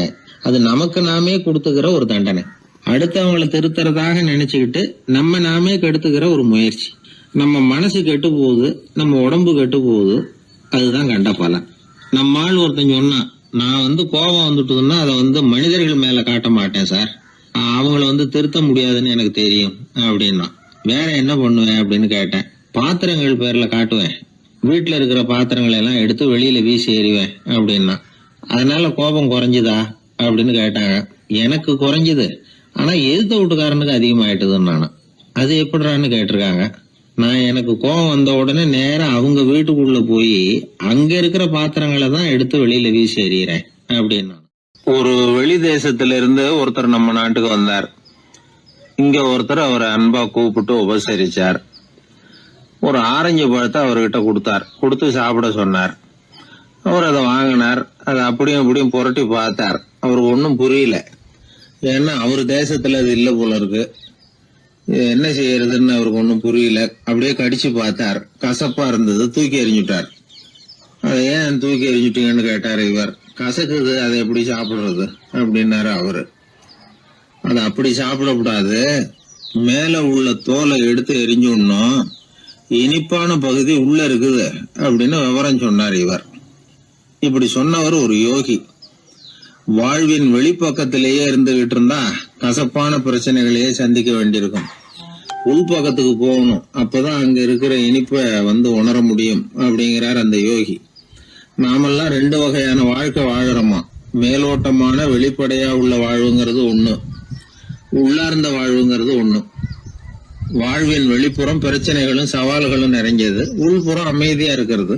அது நமக்கு நாமே கொடுத்துக்கிற ஒரு தண்டனை. அடுத்தவங்களை திருத்துறதாக நினைச்சுக்கிட்டு நம்ம நாமே கெடுத்துக்கிற ஒரு முயற்சி. நம்ம மனசு கெட்டு போகுது, நம்ம உடம்பு கெட்டு போகுது, அதுதான் கண்ட பலன். நம்ம ஆள் ஒருத்தன் சொன்னான், நான் கோபம் வந்துட்டுதுன்னா அதை மனிதர்கள் மேல காட்ட மாட்டேன் சார், அவங்கள திருத்த முடியாதுன்னு எனக்கு தெரியும் அப்படின்னா. வேற என்ன பண்ணுவேன் அப்படின்னு கேட்டேன். பாத்திரங்கள் பேர்ல காட்டுவேன், வீட்டுல இருக்கிற பாத்திரங்களை எல்லாம் எடுத்து வெளியில வீசி எறிவேன் அப்படின்னா. அதனால கோபம் குறைஞ்சுதா அப்படின்னு கேட்டாங்க. எனக்கு குறைஞ்சது, ஆனா எதிர்த்த வீட்டுக்காரனுக்கு அதிகமாயிட்டுதுன்னு நானு. அது எப்படிறான்னு கேட்டிருக்காங்க. நான் எனக்கு கோபம் வந்த உடனே நேரா அவங்க வீட்டுக்குள்ள போய் அங்க இருக்கிற பாத்திரங்களை தான் எடுத்து வெளியில வீசி எறிகிறேன் அப்படின்னா. ஒரு வெளி தேசத்துல இருந்து ஒருத்தர் நம்ம நாட்டுக்கு வந்தார். இங்க ஒருத்தர் அவரை அன்பா கூப்பிட்டு உபசரிச்சார். ஒரு ஆரஞ்சு பழத்தை அவர்கிட்ட கொடுத்து சாப்பிட சொன்னார். அவர் அதை வாங்கினார். அதை அப்படியும் இப்படியும் புரட்டி பார்த்தார். அவருக்கு ஒன்றும் புரியல. ஏன்னா அவர் தேசத்துல அது இல்லை போல இருக்கு. என்ன செய்யறதுன்னு அவருக்கு ஒன்றும் புரியல. அப்படியே கடிச்சு பார்த்தார். கசப்பா இருந்தது. தூக்கி எறிஞ்சுட்டார். அதை ஏன் தூக்கி எறிஞ்சுட்டீங்கன்னு கேட்டார் இவர். கசக்குது, அதை எப்படி சாப்பிடுறது அப்படின்னாரு அவரு. அது அப்படி சாப்பிடக்கூடாது, மேல உள்ள தோலை எடுத்து எரிஞ்சுடணும், இனிப்பான பகுதி உள்ள இருக்குது அப்படின்னு விவரம் சொன்னார் இவர். இப்படி சொன்னவர் ஒரு யோகி. வாழ்வின் வெளிப்பக்கத்திலேயே இருந்துகிட்டு இருந்தா கசப்பான பிரச்சனைகளையே சந்திக்க வேண்டியிருக்கும். உள்பக்கத்துக்கு போகணும், அப்பதான் அங்க இருக்கிற இனிப்பை உணர முடியும் அப்படிங்கிறார் அந்த யோகி. நாமெல்லாம் 2 வகையான வாழ்க்கை வாழறோமா. மேலோட்டமான வெளிப்படையா உள்ள வாழ்வுங்கிறது ஒண்ணு, உள்ளார்ந்த வாழ்வுங்கிறது ஒண்ணு. வாழ்வின் வெளிப்புறம் பிரச்சனைகளும் சவால்களும் நிறைஞ்சது, உள்புறம் அமைதியா இருக்கிறது.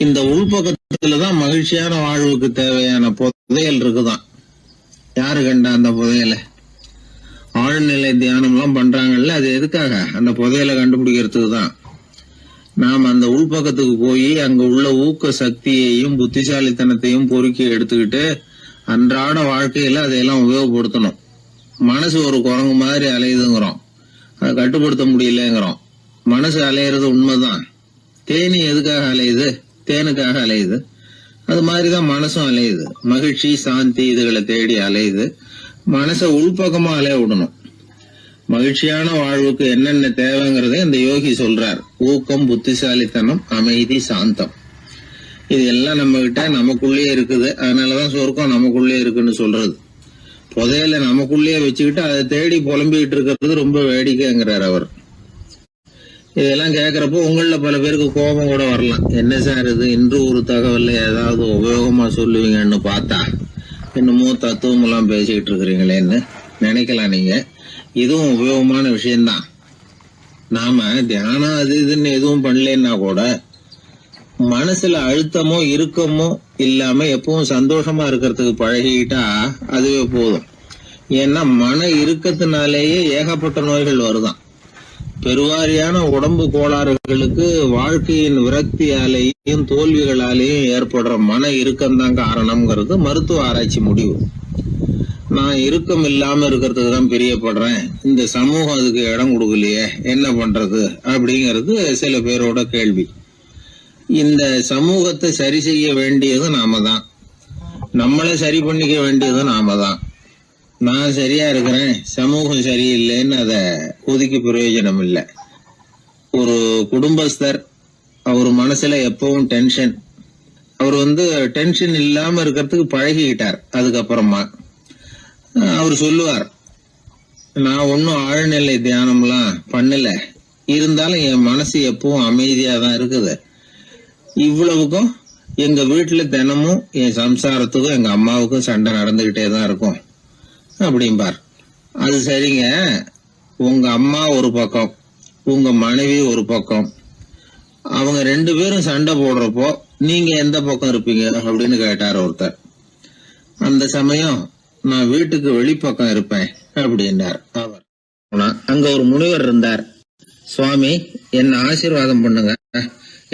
இந்த உள்பக்கத்துலதான் மகிழ்ச்சியான வாழ்வுக்கு தேவையான புதையல் இருக்குதான். யாரு கண்டா அந்த புதையலை? ஆழ்நிலை தியானம் எல்லாம் பண்றாங்கல்ல, அது எதுக்காக? அந்த புதையலை கண்டுபிடிக்கிறதுக்கு தான். நாம் அந்த உள்பக்கத்துக்கு போய் அங்க உள்ள ஊக்க சக்தியையும் புத்திசாலித்தனத்தையும் பொறுக்கி எடுத்துக்கிட்டு அன்றாட வாழ்க்கையில அதையெல்லாம் உபயோகப்படுத்தணும். மனசு ஒரு குரங்கு மாதிரி அலையுதுங்கிறோம், அதை கட்டுப்படுத்த முடியலங்கிறோம். மனசு அலையிறது உண்மைதான். தேனி எதுக்காக அலையுது? தேனுக்காக அலையுது. அது மாதிரிதான் மனசும் அலையுது. மகிழ்ச்சி, சாந்தி இதுகளை தேடி அலையுது. மனசை உள்பக்கமா அலைய விடணும். மகிழ்ச்சியான வாழ்வுக்கு என்னென்ன தேவைங்கிறத இந்த யோகி சொல்றார். ஊக்கம், புத்திசாலித்தனம், அமைதி, சாந்தம். இது எல்லாம் நம்ம கிட்ட நமக்குள்ளேயே இருக்குது. அதனாலதான் சொர்க்கம் நமக்குள்ளே இருக்குன்னு சொல்றது. புதையல நமக்குள்ளேயே வச்சுக்கிட்டு அதை தேடி புலம்பிக்கிட்டு இருக்கிறது ரொம்ப வேடிக்கைங்கிறார் அவர். இதெல்லாம் கேட்கறப்போ உங்கள பல பேருக்கு கோபம் கூட வரலாம். என்ன சார் இது, இன்று ஒரு தகவல்ல ஏதாவது உபயோகமா சொல்லுவீங்கன்னு பார்த்தா என்னமோ தத்துவம் எல்லாம் பேசிக்கிட்டு இருக்கிறீங்களேன்னு நினைக்கலாம் நீங்க. இதுவும் உபயோகமான விஷயம்தான். நாம தியானம் அது இதுன்னு எதுவும் பண்ணலன்னா கூட மனசுல அழுத்தமோ இறுக்கமோ இல்லாம எப்பவும் சந்தோஷமா இருக்கிறதுக்கு பழகிட்டா அதுவே போதும். ஏன்னா மன இறுக்கத்தினாலேயே ஏகப்பட்ட நோய்கள் வருதான். பெருவாரியான உடம்பு கோளாறுகளுக்கு வாழ்க்கையின் விரக்தியாலேயும் தோல்விகளாலேயும் ஏற்படுற மன இறுக்கம்தான் காரணம்ங்கிறது மருத்துவ ஆராய்ச்சி முடிவு. நான் இறுக்கம் இல்லாம இருக்கிறதுக்கு தான் பிரியப்படுறேன், இந்த சமூகம் அதுக்கு இடம் கொடுக்கலையே, என்ன பண்றது அப்படிங்கிறது சில பேரோட கேள்வி. இந்த சமூகத்தை சரி செய்ய வேண்டியது நாம தான். நம்மளை சரி பண்ணிக்க வேண்டியது நாம தான். நான் சரியா இருக்கிறேன், சமூகம் சரியில்லைன்னு அதை ஒதுக்கி பிரயோஜனம் இல்லை. ஒரு குடும்பஸ்தர், அவர் மனசுல எப்பவும் டென்ஷன். அவர் டென்ஷன் இல்லாம இருக்கிறதுக்கு பழகிக்கிட்டார். அதுக்கப்புறமா அவர் சொல்லுவார், நான் ஒன்னும் ஆழ்நிலை தியானம்லாம் பண்ணல, இருந்தாலும் என் மனசு எப்பவும் அமைதியா தான் இருக்குது. இவ்வளவுக்கும் எங்க வீட்டுல தினமும் என் சம்சாரத்துக்கும் எங்க அம்மாவுக்கும் சண்டை நடந்துகிட்டே தான் இருக்கும் அப்படிம்பார். அது சரிங்க, உங்க அம்மா ஒரு பக்கம், உங்க மனைவி ஒரு பக்கம், அவங்க 2 பேரும் சண்டை போடுறப்போ நீங்க எந்த பக்கம் இருப்பீங்க அப்படின்னு கேட்டார் ஒருத்தர். அந்த சமயம் நான் வீட்டுக்கு வெளிப்பக்கம் இருப்பேன் அப்படின்னார் அவர். அங்க ஒரு முனிவர் இருந்தார். சுவாமி, என்ன ஆசீர்வாதம் பண்ணுங்க,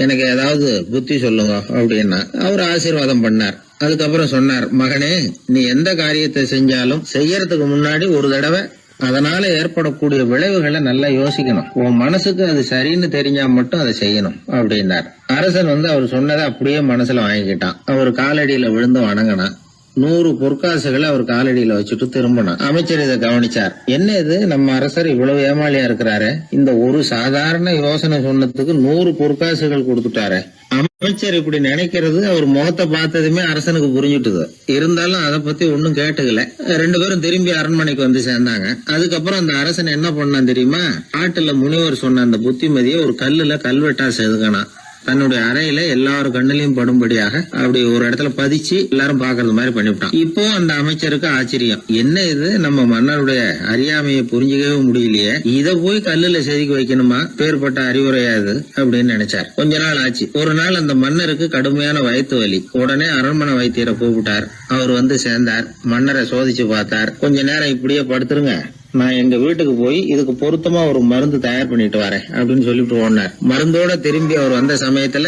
எனக்கு ஏதாவது புத்தி சொல்லுங்க அப்படின்னா. அவர் ஆசீர்வாதம் பண்ணார். அதுக்கப்புறம் சொன்னார், மகனே, நீ எந்த காரியத்தை செஞ்சாலும் செய்யறதுக்கு முன்னாடி ஒரு தடவை அதனால ஏற்படக்கூடிய விளைவுகளை நல்லா யோசிக்கணும். உன் மனசுக்கு அது சரின்னு தெரிஞ்சா மட்டும் அதை செய்யணும் அப்படின்னார். அரசன் அவர் சொன்னதை அப்படியே மனசுல வாங்கிக்கிட்டான். அவர் காலடியில விழுந்து வணங்கினான். 100 பொற்காசுகளை அவர் காலடியில வச்சுட்டு திரும்பணும். அமைச்சர் இதை கவனிச்சார். என்ன இது, நம்ம அரசர் இவ்வளவு ஏமாளியா இருக்கிறாரு, இந்த ஒரு சாதாரண யோசனை சொன்னதுக்கு 100 பொற்காசுகள் கொடுத்துட்டாரு. அமைச்சர் இப்படி நினைக்கிறது அவர் முகத்தை பார்த்ததுமே அரசனுக்கு புரிஞ்சுட்டுது. இருந்தாலும் அதை பத்தி ஒன்னும் கேட்டுக்கல. 2 பேரும் திரும்பி அரண்மனைக்கு வந்து சேர்ந்தாங்க. அதுக்கப்புறம் அந்த அரசன் என்ன பண்ணான் தெரியுமா? காட்டுல முனிவர் சொன்ன அந்த புத்திமதியை ஒரு கல்லுல கல்வெட்டா செதுக்கணும். தன்னுடைய அறையில எல்லாரும் கண்ணிலையும் படும்படியாக அப்படி ஒரு இடத்துல பதிச்சு எல்லாரும் பாக்குறது மாதிரி பண்ணிவிட்டான். இப்போ அந்த அமைச்சருக்கு ஆச்சரியம், என்ன இது, நம்ம மன்னருடைய அறியாமையை புரிஞ்சுக்கவே முடியலையே, இத போய் கல்லுல செதுக்கி வைக்கணுமா, பேர்பட்ட அறிவுரையா இது அப்படின்னு நினைச்சார். கொஞ்ச நாள் ஆச்சு. ஒரு நாள் அந்த மன்னருக்கு கடுமையான வயிற்று வலி. உடனே அரண்மனை வைத்தியரை கூப்பிட்டார். அவர் வந்து சேர்ந்தார். மன்னரை சோதிச்சு பார்த்தார். கொஞ்ச நேரம் இப்படியே படுத்துருங்க, நான் எங்க வீட்டுக்கு போய் இதுக்கு பொருத்தமா ஒரு மருந்து தயார் பண்ணிட்டு வரேன் அப்படின்னு சொல்லிட்டு ஓடினார். மருந்தோட திரும்பி அவர் வந்த சமயத்துல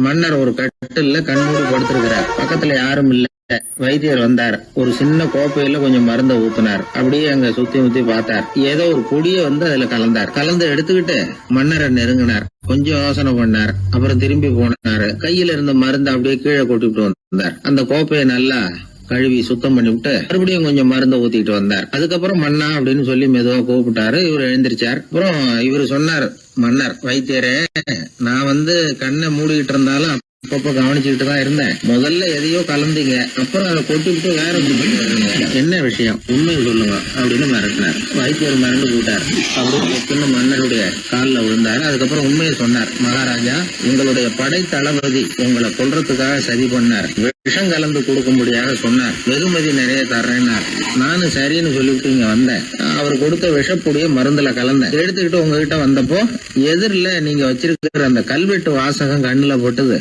மன்னர் ஒரு கட்டில்ல கண்மூடி படுத்திருக்கிறார். பக்கத்துல யாரும் இல்ல. வைத்தியர் வந்தார். ஒரு சின்ன கோப்பையில கொஞ்சம் மருந்தை ஊத்தினார். அப்படியே அங்க சுத்தி முத்தி பார்த்தார். ஏதோ ஒரு பொடியை வந்து அதுல கலந்தார். கலந்து எடுத்துக்கிட்டு மன்னரை நெருங்கினார். கொஞ்சம் யோசனை பண்ணார். அப்புறம் திரும்பி போனாரு. கையில இருந்த மருந்து அப்படியே கீழே கொட்டிவிட்டு வந்தார். அந்த கோப்பையை நல்லா கழுவி சுத்தம் பண்ணி விட்டு மறுபடியும் கொஞ்சம் மருந்தை ஊத்திட்டு வந்தார். அதுக்கப்புறம் மன்னா அப்படின்னு சொல்லி மெதுவா கூப்பிட்டாரு. இவர் எழுந்திருச்சார். அப்புறம் இவர் சொன்னார், மன்னர் வைத்தியரே, நான் வந்து கண்ணை மூடிக்கிட்டு இருந்தாலும் அப்பப்ப கவனிச்சுக்கிட்டு தான் இருந்தேன். முதல்ல எதையோ கலந்தீங்க, அப்புறம் அதை கொட்டிவிட்டு வேற என்ன விஷயம், உண்மையை சொல்லுங்க அப்படின்னு மிரட்டினார். வைத்தியர் மிரண்டு போட்டார். அப்படின்னு மன்னருடைய காலில் விழுந்தார். அதுக்கப்புறம் உண்மையை சொன்னார். மகாராஜா, உங்களுடைய படை தளபதி உங்களை கொல்றதுக்காக சதி பண்ணார். விஷம் கலந்து கொடுக்கும்படியாக சொன்னார். வெகுமதி நிறைய தர்றேன்னார். நானும் சரின்னு சொல்லிவிட்டு இங்க வந்தேன். அவர் கொடுத்த விஷப்புடிய மருந்துல கலந்தேன். எடுத்துக்கிட்டு உங்ககிட்ட வந்தப்போ எதிரில நீங்க வச்சிருக்கிற அந்த கல்வெட்டு வாசகம் கண்ணுல போட்டது.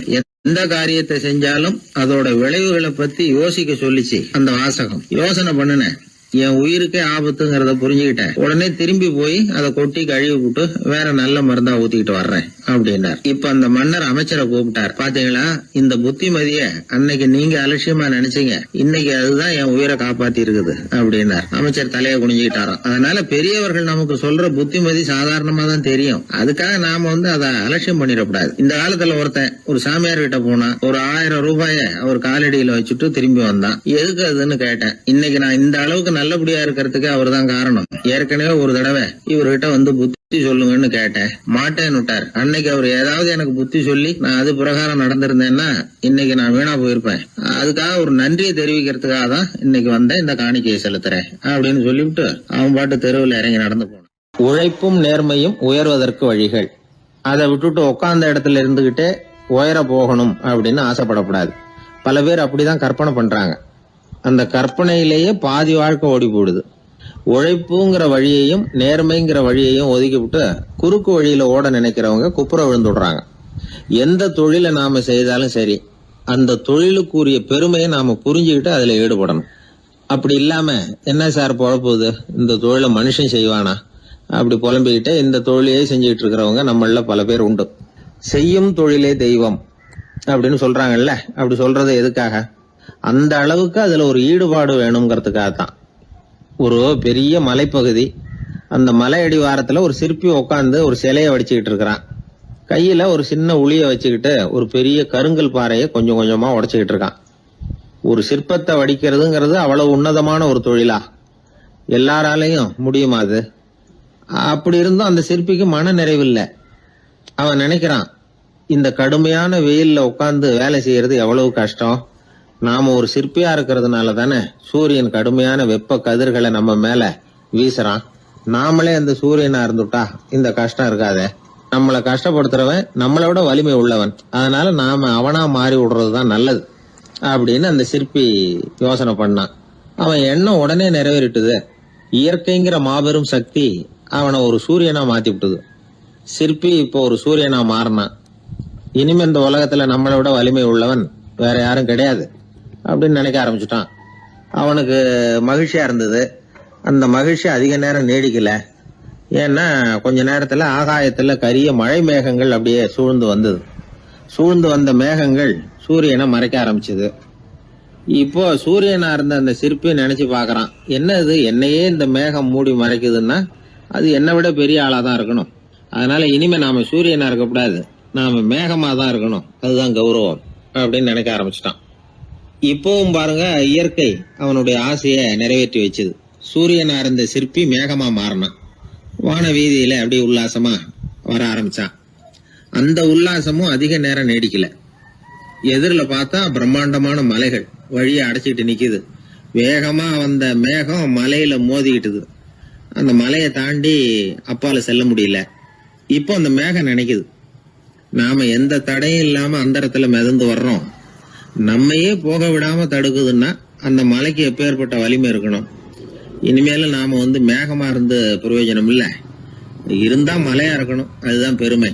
எந்த காரியத்தை செஞ்சாலும் அதோட விளைவுகளை பத்தி யோசிக்க சொல்லிச்சு அந்த வாசகம். யோசனை பண்ணுனேன், என் உயிருக்கே ஆபத்துங்கிறத புரிஞ்சுக்கிட்டேன். உடனே திரும்பி போய் அதை கொட்டி கழுவி விட்டு வேற நல்ல மருந்தா ஊத்திக்கிட்டு வர்றேன் அப்படின்னார். இப்ப அந்த மன்னர் அமைச்சரை கூப்பிட்டார். பாத்தீங்களா, இந்த புத்திமதிய அன்னைக்கு நீங்க அலட்சியமா நினைச்சீங்க, இன்னைக்கு அதுதான் என் உயிரை காப்பாத்தி இருக்குது அப்படின்னார். அமைச்சர் தலையை குனிஞ்சுக்கிட்டாராம். அதனால பெரியவர்கள் நமக்கு சொல்ற புத்திமதி சாதாரணமா தான் தெரியும். அதுக்காக நாம வந்து அதை அலட்சியம் பண்ணிடக்கூடாது. இந்த காலத்துல ஒருத்தன் ஒரு சாமியார் கிட்ட போனா ஒரு 1000 ரூபாய அவர் காலடியில வச்சுட்டு திரும்பி வந்தான். எதுக்கு அதுன்னு கேட்டேன். இன்னைக்கு நான் இந்த அளவுக்கு நல்லபடியா இருக்கிறதுக்கு அவர் தான் காரணம். ஏற்கனவே ஒரு தடவை இவர்கிட்ட வந்து புத்தி சொல்லுங்கன்னு கேட்டேன், மாட்டேன்னு விட்டார். அன்னைக்கு அவர் ஏதாவது எனக்கு புத்தி சொல்லி நான் அது பிரகாரம் நடந்திருந்தேன்னா இன்னைக்கு நான் வீணா போயிருப்பேன். அதுக்காக ஒரு நன்றியை தெரிவிக்கிறதுக்காக தான் இன்னைக்கு வந்தேன், இந்த காணிக்கையை செலுத்துறேன் அப்படின்னு சொல்லிவிட்டு அவன் பாட்டு தெருவில் இறங்கி நடந்து போனான். உழைப்பும் நேர்மையும் உயர்வதற்கு வழிகள். அதை விட்டுட்டு உட்கார்ந்த இடத்துல இருந்துகிட்டே உயர போகணும் அப்படின்னு ஆசைப்படக்கூடாது. பல பேர் அப்படிதான் கற்பனை பண்றாங்க. அந்த கற்பனையிலேயே பாதி வாழ்க்கை ஓடி போடுது. உழைப்புங்கிற வழியையும் நேர்மைங்கிற வழியையும் ஒதுக்கிவிட்டு குறுக்கு வழியில ஓட நினைக்கிறவங்க குப்புற விழுந்துடுறாங்க. எந்த தொழிலை நாம செய்தாலும் சரி, அந்த தொழிலுக்குரிய பெருமையை நாம புரிஞ்சுக்கிட்டு அதுல ஈடுபடணும். அப்படி இல்லாம என்ன சார் பொழப்புது, இந்த தொழிலை மனுஷன் செய்வானா அப்படி புலம்பிக்கிட்டே இந்த தொழிலையே செஞ்சுக்கிட்டு இருக்கிறவங்க நம்மள பல பேர் உண்டு. செய்யும் தொழிலே தெய்வம் அப்படின்னு சொல்றாங்கல்ல, அப்படி சொல்றது எதுக்காக? அந்த அளவுக்கு அதுல ஒரு ஈடுபாடு வேணுங்கிறதுக்காகத்தான். ஒரு பெரிய மலைப்பகுதி, அந்த மலை அடிவாரத்துல ஒரு சிற்பி உட்காந்து ஒரு சிலையை வடிச்சுக்கிட்டு இருக்கிறான். கையில ஒரு சின்ன உளிய வச்சுக்கிட்டு ஒரு பெரிய கருங்கல் பாறையை கொஞ்சம் கொஞ்சமா உடைச்சுக்கிட்டு இருக்கான். ஒரு சிற்பத்தை வடிக்கிறதுங்கிறது அவ்வளவு உன்னதமான ஒரு தொழிலா? எல்லாராலையும் முடியுமா அது? அப்படி இருந்தும் அந்த சிற்பிக்கு மன நிறைவில்லை. அவன் நினைக்கிறான், இந்த கடுமையான வெயில்ல உட்கார்ந்து வேலை செய்யறது எவ்வளவு கஷ்டம். நாம ஒரு சிற்பியா இருக்கிறதுனால தானே சூரியன் கடுமையான வெப்ப கதிர்களை நம்ம மேல வீசுறான். நாமளே அந்த சூரியனா இருந்துட்டா இந்த கஷ்டம் இருக்காதே. நம்மளை கஷ்டப்படுத்துறவன் நம்மளை விட வலிமை உள்ளவன். அதனால நாம அவனா மாறி விடுறதுதான் நல்லது அப்படின்னு அந்த சிற்பி யோசனை பண்ணான். அவன் எண்ணம் உடனே நிறைவேறிட்டுது. இயற்கைங்கிற மாபெரும் சக்தி அவனை ஒரு சூரியனா மாத்தி விட்டுது. சிற்பி இப்போ ஒரு சூரியனா மாறினான். இனிமே இந்த உலகத்துல நம்மளை விட வலிமை உள்ளவன் வேற யாரும் கிடையாது அப்படின்னு நினைக்க ஆரம்பிச்சுட்டான். அவனுக்கு மகிழ்ச்சியா இருந்தது. அந்த மகிழ்ச்சி அதிக நேரம் நீடிக்கல. ஏன்னா கொஞ்ச நேரத்துல ஆகாயத்துல கரிய மழை மேகங்கள் அப்படியே சூழ்ந்து வந்தது. சூழ்ந்து வந்த மேகங்கள் சூரியனை மறைக்க ஆரம்பிச்சது. இப்போ சூரியனா இருந்த அந்த சிற்பி நினைச்சு பாக்குறான், என்ன இது, என்னையே இந்த மேகம் மூடி மறைக்குதுன்னா அது என்னை விட பெரிய ஆளாதான் இருக்கணும். அதனால இனிமே நாம சூரியனா இருக்கக்கூடாது, நாம மேகமா தான் இருக்கணும், அதுதான் கௌரவம் அப்படின்னு நினைக்க ஆரம்பிச்சிட்டான். இப்பவும் பாருங்க, இயற்கை அவனுடைய ஆசையை நிறைவேற்றி வச்சது. சூரியனா இருந்த சிற்பி மேகமா மாறினான். வான வீதியில அப்படி உல்லாசமா வர ஆரம்பிச்சான். அந்த உல்லாசமும் அதிக நேரம் நீடிக்கல. எதிரில பார்த்தா பிரம்மாண்டமான மலைகள் வழியை அடைச்சிட்டு நிக்குது. வேகமா வந்த மேகம் மலையில மோதிக்கிட்டுது. அந்த மலையை தாண்டி அப்பால செல்ல முடியல. இப்போ அந்த மேகம் நினைக்குது, நாம எந்த தடையும் இல்லாம அந்தரத்துல மிதந்து வர்றோம். நம்மையே போக விடாம தடுக்குதுன்னா அந்த மலைக்கு எப்பேற்பட்ட வலிமை இருக்கணும். இனிமேலும் நாம மேகமா இருந்து பிரயோஜனம் இல்ல, இருந்தா மலையா இருக்கணும், அதுதான் பெருமை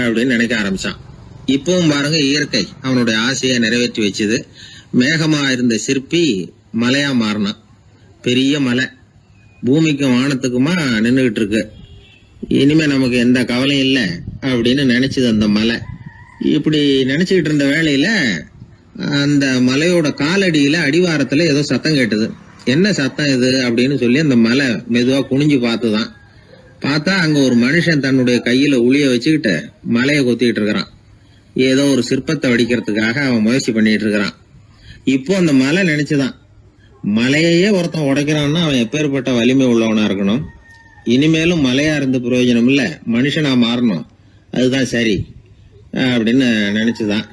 அப்படின்னு நினைக்க ஆரம்பிச்சான். இப்பவும் பாருங்க, இயற்கை அவனுடைய ஆசையை நிறைவேற்றி வச்சது. மேகமா இருந்த சிற்பி மலையா மாறினான். பெரிய மலை பூமிக்கும் வானத்துக்குமா நின்றுகிட்டு இருக்கு. இனிமே நமக்கு எந்த கவலையும் இல்லை அப்படின்னு நினைச்சது அந்த மலை. இப்படி நினைச்சுக்கிட்டு இருந்த வேளையில அந்த மலையோட காலடியில அடிவாரத்துல ஏதோ சத்தம் கேட்டது. என்ன சத்தம் இது அப்படின்னு சொல்லி அந்த மலை மெதுவா குனிஞ்சு பார்த்துதான். பார்த்தா அங்க ஒரு மனுஷன் தன்னுடைய கையில உளிய வச்சுக்கிட்டு மலையை கொத்திக்கிட்டு இருக்கிறான். ஏதோ ஒரு சிற்பத்தை வடிக்கிறதுக்காக அவன் முயற்சி பண்ணிட்டு இருக்கிறான். இப்போ அந்த மலை நினைச்சுதான், மலையையே ஒருத்தன் உடைக்கிறான்னா அவன் எப்பேற்பட்ட வலிமை உள்ளவனா இருக்கணும். இனிமேலும் மலையா இருந்து பிரயோஜனம் இல்ல, மனுஷனா மாறணும், அதுதான் சரி அப்படின்னு நினைச்சுதான்.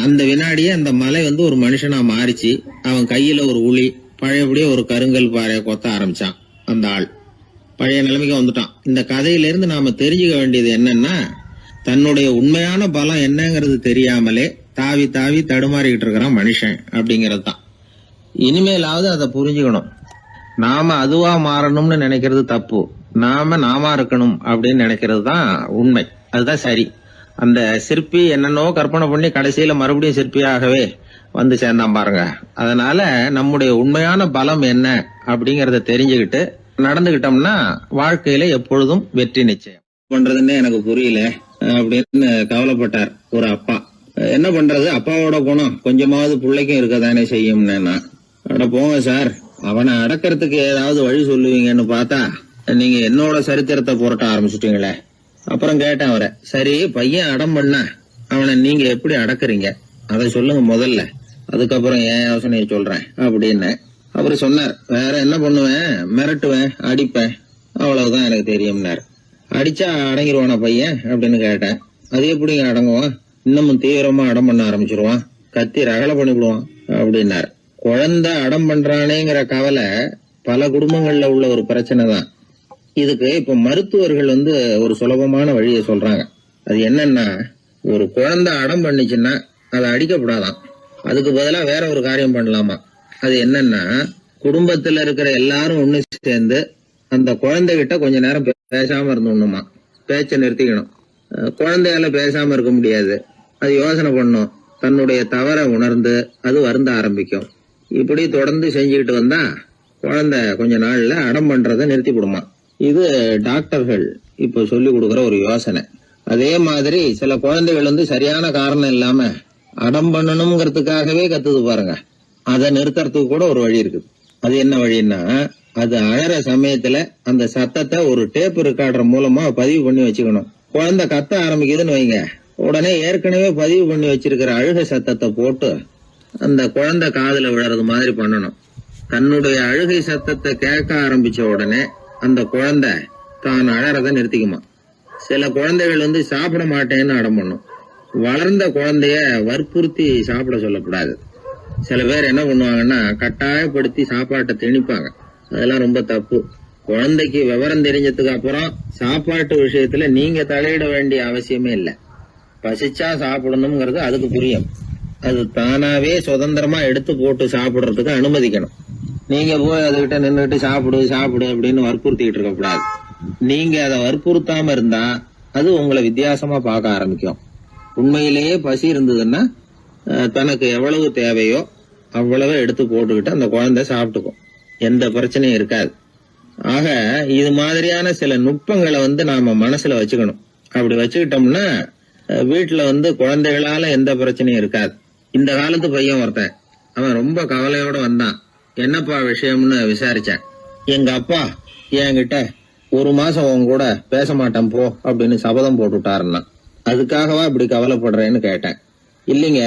அந்த வினாடியே அந்த மலை ஒரு மனுஷனா மாறிச்சு. அவன் கையில ஒரு உளி, பழையபடியே ஒரு கருங்கல் பாறையை கொத்த ஆரம்பிச்சான். அந்த ஆள் பழைய நிலைமைக்கு வந்துட்டான். இந்த கதையிலிருந்து நாம தெரிஞ்சுக்க வேண்டியது என்னன்னா, தன்னுடைய உண்மையான பலம் என்னங்கிறது தெரியாமலே தாவி தாவி தடுமாறிக்கிட்டு இருக்கிறான் மனுஷன் அப்படிங்கிறது தான். இனிமேலாவது அதை புரிஞ்சுக்கணும். நாம அதுவா மாறணும்னு நினைக்கிறது தப்பு, நாம இருக்கணும் அப்படின்னு நினைக்கிறது தான் உண்மை, அதுதான் சரி. அந்த சிற்பி என்னன்னோ கற்பனை பண்ணி கடைசியில மறுபடியும் சிற்பியாகவே சேர்ந்தான் பாருங்க. அதனால நம்முடைய உண்மையான பலம் என்ன அப்படிங்கறத தெரிஞ்சுக்கிட்டு நடந்துகிட்டோம்னா வாழ்க்கையில எப்பொழுதும் வெற்றி நிச்சயம். பண்றதுன்னு எனக்கு புரியல அப்படின்னு கவலைப்பட்டார் ஒரு அப்பா. என்ன பண்றது, அப்பாவோட குணம் கொஞ்சமாவது பிள்ளைக்கும் இருக்கதானே செய்யும்னா, அட போங்க சார், அவனை அடக்கிறதுக்கு ஏதாவது வழி சொல்லுவீங்கன்னு பார்த்தா நீங்க என்னோட சரித்திரத்தை புரட்ட ஆரம்பிச்சுட்டீங்களே. அப்புறம் கேட்டேன் அவரை, சரி பையன் அடம் பண்ணா அவனை நீங்க எப்படி அடக்குறீங்க அதை சொல்லுங்க முதல்ல, அதுக்கப்புறம் என் யோசனையை சொல்றேன் அப்படின்னு. அவரு சொன்னார், வேற என்ன பண்ணுவேன், மிரட்டுவேன், அடிப்பேன், அவ்வளவுதான் எனக்கு தெரியும்னார். அடிச்சா அடங்கிடுவானா பையன் அப்படின்னு கேட்டேன். அது எப்படிங்க அடங்குவான், இன்னமும் தீவிரமா அடம் பண்ண ஆரம்பிச்சிருவான், கத்தி ரகலை பண்ணிவிடுவான் அப்படின்னாரு. குழந்தை அடம் பண்றானேங்கிற கவலை பல குடும்பங்கள்ல உள்ள ஒரு பிரச்சனை தான். இதுக்கு இப்ப மருத்துவர்கள் ஒரு சுலபமான வழியை சொல்றாங்க. அது என்னன்னா, ஒரு குழந்தை அடம் பண்ணிச்சுன்னா அதை அடிக்கப்படாதான், அதுக்கு பதிலா வேற ஒரு காரியம் பண்ணலாமா. அது என்னன்னா, குடும்பத்துல இருக்கிற எல்லாரும் ஒண்ணு சேர்ந்து அந்த குழந்தைகிட்ட கொஞ்ச நேரம் பேசாம இருந்தோம்னுமா, பேச்சை நிறுத்திக்கணும். குழந்தையால பேசாம இருக்க முடியாது, அது யோசனை பண்ணும், தன்னுடைய தவறை உணர்ந்து அது வருந்த ஆரம்பிக்கும். இப்படி தொடர்ந்து செஞ்சுக்கிட்டு வந்தா குழந்தை கொஞ்ச நாள்ல அடம் பண்றதை நிறுத்தி விடுமா. இது டாக்டர்கள் இப்ப சொல்லி கொடுக்கற ஒரு யோசனை. அதே மாதிரி சில குழந்தைகள் சரியான காரணம் இல்லாம அடம் பண்ணணுங்கிறதுக்காகவே கத்துது பாருங்க, அதை நிறுத்துறதுக்கு கூட ஒரு வழி இருக்குது. அது என்ன வழின்னா, அது அழற சமயத்துல அந்த சத்தத்தை ஒரு டேப் ரெக்கார்டர் மூலமா பதிவு பண்ணி வச்சுக்கணும். குழந்தை கத்த ஆரம்பிக்குதுன்னு வைங்க, உடனே ஏற்கனவே பதிவு பண்ணி வச்சிருக்கிற அழுகை சத்தத்தை போட்டு அந்த குழந்தை காதுல விழறது மாதிரி பண்ணணும். தன்னுடைய அழுகை சத்தத்தை கேட்க ஆரம்பிச்ச உடனே அந்த குழந்தை தான் அழறத நிறுத்திக்குமா. சில குழந்தைகள் சாப்பிட மாட்டேன்னு அடம் பண்ணும். வளர்ந்த குழந்தைய வற்புறுத்தி சாப்பிட சொல்லக்கூடாது. சில பேர் என்ன பண்ணுவாங்கன்னா, கட்டாயப்படுத்தி சாப்பாட்டை திணிப்பாங்க. அதெல்லாம் ரொம்ப தப்பு. குழந்தைக்கு விவரம் தெரிஞ்சதுக்கு அப்புறம் சாப்பாட்டு விஷயத்துல நீங்க தலையிட வேண்டிய அவசியமே இல்லை. பசிச்சா சாப்பிடணுங்கிறது அதுக்கு புரியும். அது தானாவே சுதந்திரமா எடுத்து போட்டு சாப்பிடுறதுக்கு அனுமதிக்கணும். நீங்க போய் அதுகிட்ட நின்றுட்டு சாப்பிடு சாப்பிடு அப்படின்னு வற்புறுத்திட்டு இருக்க கூடாது. நீங்க அதை வற்புறுத்தாம இருந்தா அது உங்களை வித்தியாசமா பார்க்க ஆரம்பிக்கும். உண்மையிலேயே பசி இருந்ததுன்னா தனக்கு எவ்வளவு தேவையோ அவ்வளவு எடுத்து போட்டுக்கிட்டு அந்த குழந்தை சாப்பிட்டுக்கும், எந்த பிரச்சனையும் இருக்காது. ஆக இது மாதிரியான சில நுட்பங்களை நாம மனசுல வச்சுக்கணும். அப்படி வச்சுக்கிட்டோம்னா வீட்டுல குழந்தைகளால எந்த பிரச்சனையும் இருக்காது. இந்த காலத்து பையன் ஒருத்தன், அவன் ரொம்ப கவலையோட வந்தான். என்னப்பா விஷயம்னு விசாரிச்சேன். எங்க அப்பா என்கிட்ட 1 மாசம் உன் கூட பேச மாட்டேன் போ அப்படின்னு சபதம் போட்டுட்டாருன்னா, அதுக்காகவா இப்படி கவலைப்படுறேன்னு கேட்டேன். இல்லைங்க,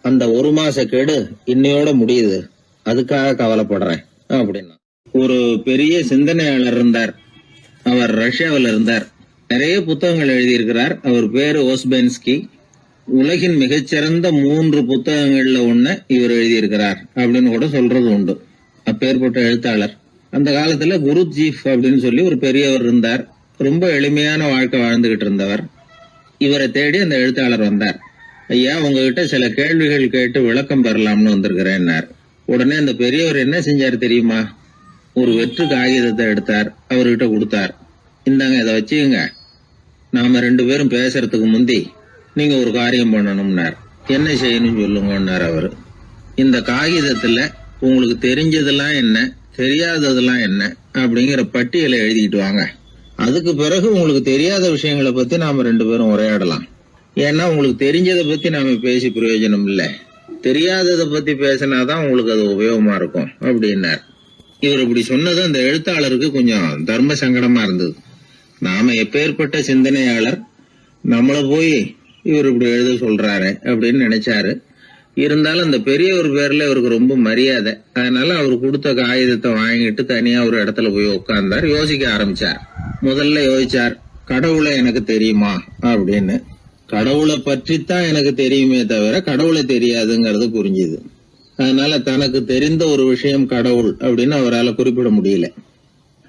அந்த 1 மாச கெடு இன்னையோட முடியுது, அதுக்காக கவலைப்படுறேன் அப்படின்னா. ஒரு பெரிய சிந்தனையாளர் இருந்தார். அவர் ரஷ்யாவில் இருந்தார். நிறைய புத்தகங்கள் எழுதியிருக்கிறார். அவர் பேரு ஓஸ்பென்ஸ்கி. உலகின் மிகச்சிறந்த 3 புத்தகங்கள்ல ஒண்ணு இவர் எழுதியிருக்கிறார் அப்படின்னு கூட சொல்றது உண்டு. அப்பேற்பட்ட எழுத்தாளர். அந்த காலத்துல குருஜீஃப் அப்படின்னு சொல்லி ஒரு பெரியவர் இருந்தார். ரொம்ப எளிமையான வாழ்க்கை வாழ்ந்துகிட்டு இருந்தவர். இவரை தேடி அந்த எழுத்தாளர் வந்தார். ஐயா, உங்ககிட்ட சில கேள்விகள் கேட்டு விளக்கம் பெறலாம்னு வந்திருக்கிறேன்னார். உடனே அந்த பெரியவர் என்ன செஞ்சார் தெரியுமா? ஒரு வெற்று காகிதத்தை எடுத்தார், அவர்கிட்ட கொடுத்தார். இந்தாங்க, இதை வச்சுக்கங்க, நாம 2 பேரும் பேசுறதுக்கு முந்தி நீங்க ஒரு காரியம் பண்ணணும்னார். என்ன செய்யணும் சொல்லுங்கன்னார் அவரு. இந்த காகிதத்துல உங்களுக்கு தெரிஞ்சதெல்லாம் என்ன, தெரியாததெல்லாம் என்ன அப்படிங்கிற பட்டியலை எழுதிட்டு வாங்க. அதுக்கு பிறகு உங்களுக்கு தெரியாத விஷயங்களை பத்தி நாம 2 பேரும் உரையாடலாம். ஏன்னா உங்களுக்கு தெரிஞ்சதை பத்தி நாம பேசி பிரயோஜனம் இல்லை, தெரியாததை பத்தி பேசினாதான் உங்களுக்கு அது உபயோகமா இருக்கும் அப்படின்னார். இவர் இப்படி சொன்னது அந்த எழுத்தாளருக்கு கொஞ்சம் தர்ம சங்கடமா இருந்தது. நாம எப்பேற்பட்ட சிந்தனையாளர், நம்மள போய் இவர் இப்படி எழுத சொல்றாரு அப்படின்னு நினைச்சாரு. இருந்தாலும் அந்த பெரியவர் பேர்ல இவருக்கு ரொம்ப மரியாதை. அதனால அவர் கொடுத்த காகிதத்தை வாங்கிட்டு தனியா ஒரு இடத்துல போய் உட்கார்ந்தார். யோசிக்க ஆரம்பிச்சார். முதல்ல யோசிச்சார், கடவுளை எனக்கு தெரியுமா அப்படின்னு. கடவுளை பற்றித்தான் எனக்கு தெரியுமே தவிர கடவுளை தெரியாதுங்கிறது புரிஞ்சுது. அதனால தனக்கு தெரிந்த ஒரு விஷயம் கடவுள் அப்படின்னு அவரால் குறிப்பிட முடியல.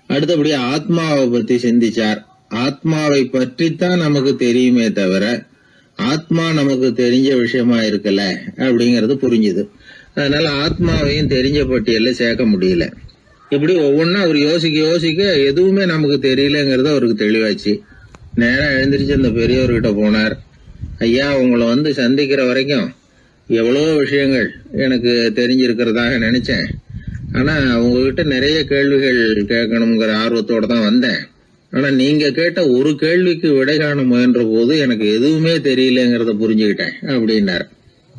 அடுத்தபடி ஆத்மாவை பத்தி சிந்திச்சார். ஆத்மாவை பற்றித்தான் நமக்கு தெரியுமே தவிர ஆத்மா நமக்கு தெரிஞ்ச விஷயமா இருக்கல அப்படிங்கறது புரிஞ்சுது. அதனால ஆத்மாவையும் தெரிஞ்ச பட்டியல்ல சேர்க்க முடியல. இப்படி ஒவ்வொன்னா அவர் யோசிக்க யோசிக்க எதுவுமே நமக்கு தெரியலங்கிறது அவருக்கு தெளிவாச்சு. நேரம் எழுந்திரிச்சு அந்த பெரியவர்கிட்ட போனார். ஐயா, உங்களை சந்திக்கிற வரைக்கும் எவ்வளவோ விஷயங்கள் எனக்கு தெரிஞ்சிருக்கிறதாக நினைச்சேன். ஆனா உங்ககிட்ட நிறைய கேள்விகள் கேட்கணுங்கிற ஆர்வத்தோட தான் வந்தேன். ஆனா நீங்க கேட்ட ஒரு கேள்விக்கு விடை காண முயன்ற போது எனக்கு எதுவுமே தெரியலங்கிறத புரிஞ்சுக்கிட்டேன் அப்படின்னார்.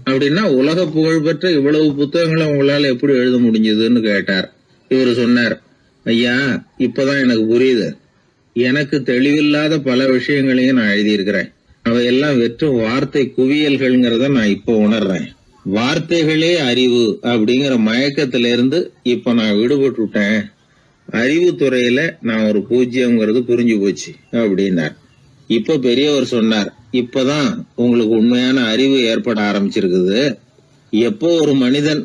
அப்படின்னா உலக புகழ்பெற்ற இவ்வளவு புத்தகங்களை உங்களால எப்படி எழுத முடிஞ்சதுன்னு கேட்டார். இவரு சொன்னார், ஐயா, இப்பதான் எனக்கு புரியுது. எனக்கு தெளிவில்லாத பல விஷயங்களையும் நான் எழுதியிருக்கிறேன். அவையெல்லாம் வெறும் வார்த்தை குவியல்கள்ங்கிறத நான் இப்ப உணர்றேன். வார்த்தைகளே அறிவு அப்படிங்கிற மயக்கத்தில இருந்து இப்ப நான் விடுபட்டுட்டேன். அறிவுத்துறையில நான் ஒரு பூஜ்யம்ங்கிறது புரிஞ்சு போச்சு அப்படின்னார். இப்ப பெரியவர் சொன்னார், இப்பதான் உங்களுக்கு உண்மையான அறிவு ஏற்பட ஆரம்பிச்சிருக்குது. எப்போ ஒரு மனிதன்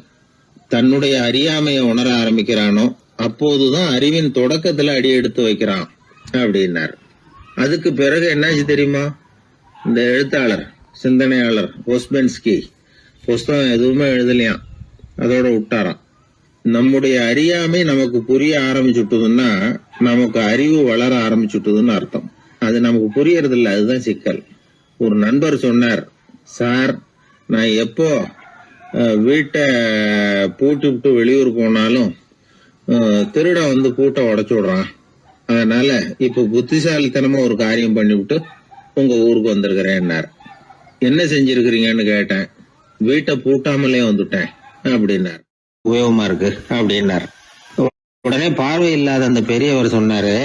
தன்னுடைய அறியாமைய உணர ஆரம்பிக்கிறானோ அப்போதுதான் அறிவின் தொடக்கத்துல அடி எடுத்து வைக்கிறான் அப்படின்னார். அதுக்கு பிறகு என்னாச்சு தெரியுமா? இந்த எழுத்தாளர், சிந்தனையாளர் ஓஸ்பென்ஸ்கி புஸ்தகம் எதுவுமே எழுதலையாம், அதோட விட்டாராம். நம்முடைய அறியாமை நமக்கு புரிய ஆரம்பிச்சுட்டதுன்னா நமக்கு அறிவு வளர ஆரம்பிச்சுட்டதுன்னு அர்த்தம். அது நமக்கு புரியறது இல்லை, அதுதான் சிக்கல். ஒரு நண்பர் சொன்னார், சார், நான் எப்போ வீட்டை பூட்டி விட்டு வெளியூர் போனாலும் திருடன் பூட்டை உடைச்சு விடுறான். அதனால இப்ப புத்திசாலித்தனமா ஒரு காரியம் பண்ணிவிட்டு உங்க ஊருக்கு வந்திருக்கிறேன்னார். என்ன செஞ்சிருக்கிறீங்கன்னு கேட்டேன். வீட்டை பூட்டாமலே வந்துட்டேன் அப்படின்னார். உபயோகமா இருக்கு அப்படின்னார். உடனே பார்வை இல்லாத அந்த பெரியவர் சொன்னாரு,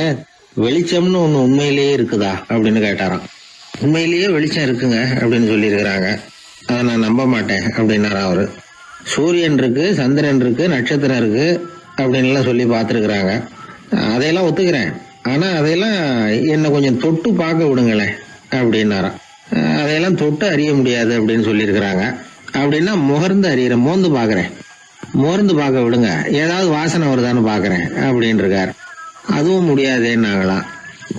வெளிச்சம்னு ஒண்ணு உண்மையிலேயே இருக்குதா அப்படின்னு கேட்டாராம். உண்மையிலேயே வெளிச்சம் இருக்குங்க அப்படின்னு சொல்லி இருக்கிறாங்க, அதை நான் நம்ப மாட்டேன் அப்படின்னாரா அவரு. சூரியன் இருக்கு, சந்திரன் இருக்கு, நட்சத்திரம் இருக்கு அப்படின்னு எல்லாம் சொல்லி பார்த்துருக்குறாங்க, அதையெல்லாம் ஒத்துக்கிறேன். ஆனா அதையெல்லாம் என்ன கொஞ்சம் தொட்டு பார்க்க விடுங்களேன் அப்படின்னாராம். அதையெல்லாம் தொட்டு அறிய முடியாது அப்படின்னு சொல்லியிருக்கிறாங்க. அப்படின்னா முகர்ந்து அறியறேன், மோந்து பாக்குறேன். மோர்ந்து பார்க்க விடுங்க, ஏதாவது வாசனை வருதான்னு பாக்குறேன் அப்படின்னு இருக்காரு. அதுவும் முடியாதேன்னாங்களாம்.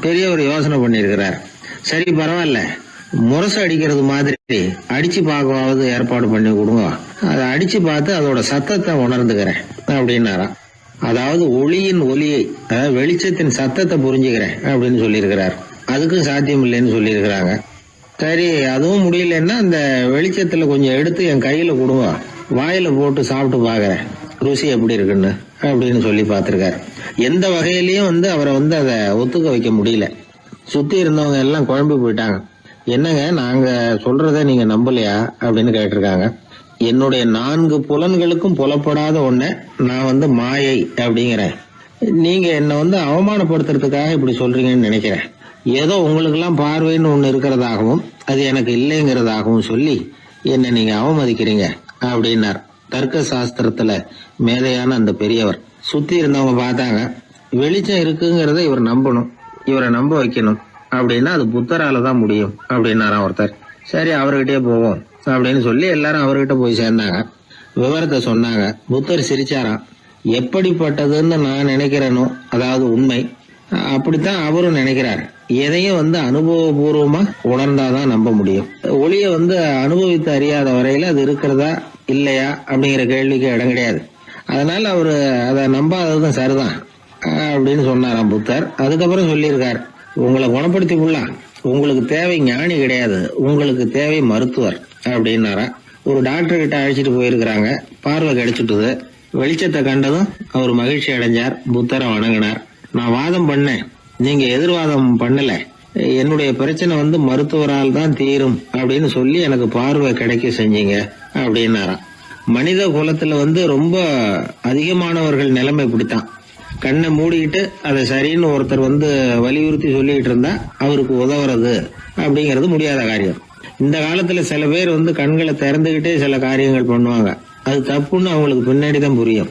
பெரியவர் யோசனை பண்ணிருக்கிறார். சரி, பரவாயில்ல, முரசு அடிக்கிறது மாதிரி அடிச்சு பார்க்கவாவது ஏற்பாடு பண்ணி கொடுங்க, அதை அடிச்சு பார்த்து அதோட சத்தத்தை உணர்ந்துக்கிறேன் அப்படின்னாராம். அதாவது ஒளியின் ஒலியை, அதாவது வெளிச்சத்தின் சத்தத்தை புரிஞ்சுக்கிறேன் அப்படின்னு சொல்லியிருக்கிறார். அதுக்கும் சாத்தியம் இல்லைன்னு சொல்லியிருக்கிறாங்க. சரி, அதுவும் முடியலன்னா அந்த வெளிச்சத்துல கொஞ்சம் எடுத்து என் கையில கொடுங்க, வாயில போட்டு சாப்பிட்டு பாக்குறேன் ருசி எப்படி இருக்குன்னு அப்படின்னு சொல்லி பார்த்திருக்காரு. எந்த வகையிலயும் அவரை அதை ஒத்துக்க வைக்க முடியல. சுத்தி இருந்தவங்க எல்லாம் குழம்பி போயிட்டாங்க. என்னங்க, நாங்க சொல்றத நீங்க நம்பலையா அப்படின்னு கேட்டிருக்காங்க. என்னுடைய 4 புலன்களுக்கும் புலப்படாத ஒன்ன நான் மாயை அப்படிங்கிறேன். நீங்க என்ன அவமானப்படுத்துறதுக்காக இப்படி சொல்றீங்கன்னு நினைக்கிறேன். ஏதோ உங்களுக்கு எல்லாம் பார்வைன்னு ஒண்ணு இருக்கிறதாகவும் அது எனக்கு இல்லைங்கிறதாகவும் சொல்லி என்ன நீங்க அவமதிக்கிறீங்க அப்படின்னார். தர்க்க சாஸ்திரத்துல மேதையான அந்த பெரியவர். சுத்தி இருந்தவங்க பார்த்தாங்க, வெளிச்சம் இருக்குங்கிறத இவர் நம்பணும், இவரை நம்ப வைக்கணும் அப்படின்னா அது புத்தரால தான் முடியும் அப்படின்னாராம் ஒருத்தர். சரி அவர்கிட்டயே போவோம் அப்படின்னு சொல்லி எல்லாரும் அவர்கிட்ட போய் சேர்ந்தாங்க. விவரத்தை சொன்னாங்க. புத்தர் சிரிச்சாராம். எப்படிப்பட்டதுன்னு நான் நினைக்கிறேனோ, அதாவது உண்மை, அப்படித்தான் அவரும் நினைக்கிறார். எதையும் அனுபவபூர்வமா உணர்ந்தாதான் நம்ப முடியும். ஒளிய அனுபவித்து அறியாத வரையில அது இருக்கிறதா இல்லையா அப்படிங்கிற கேள்விக்கு இடம் கிடையாது. அதனால அவரு அதை நம்பாததும் சரிதான் அப்படின்னு சொன்னாராம் புத்தர். அதுக்கப்புறம் சொல்லியிருக்கார், உங்களை குணப்படுத்தி கொள்ளலாம், உங்களுக்கு தேவை ஞானி கிடையாது, உங்களுக்கு தேவை மருத்துவர் அப்படின்னாரா. ஒரு டாக்டர் கிட்ட அழைச்சிட்டு போயிருக்கிறாங்க. பார்வை கிடைச்சிட்டுது. வெளிச்சத்தை கண்டதும் அவர் மகிழ்ச்சி அடைஞ்சார். புத்தரை வணங்கினார். நான் வாதம் பண்ணேன், நீங்க எதிர்வாதம் பண்ணல, என்னுடைய பிரச்சனை மருத்துவரால் தான் தீரும் அப்படின்னு சொல்லி எனக்கு பார்வை கிடைக்க செஞ்சீங்க அப்படின்னாராம். மனித குலத்துல ரொம்ப அதிகமானவர்கள் நிலைமை இப்படித்தான். கண்ணை மூடிக்கிட்டு அதை சரின்னு ஒருத்தர் வலியுறுத்தி சொல்லிட்டு இருந்தா அவருக்கு உதவுறது அப்படிங்கிறது முடியாத காரியம். இந்த காலத்துல சில பேர் கண்களை திறந்துகிட்டே சில காரியங்கள் பண்ணுவாங்க. அது தப்புன்னு அவங்களுக்கு பின்னாடி தான் புரியும்.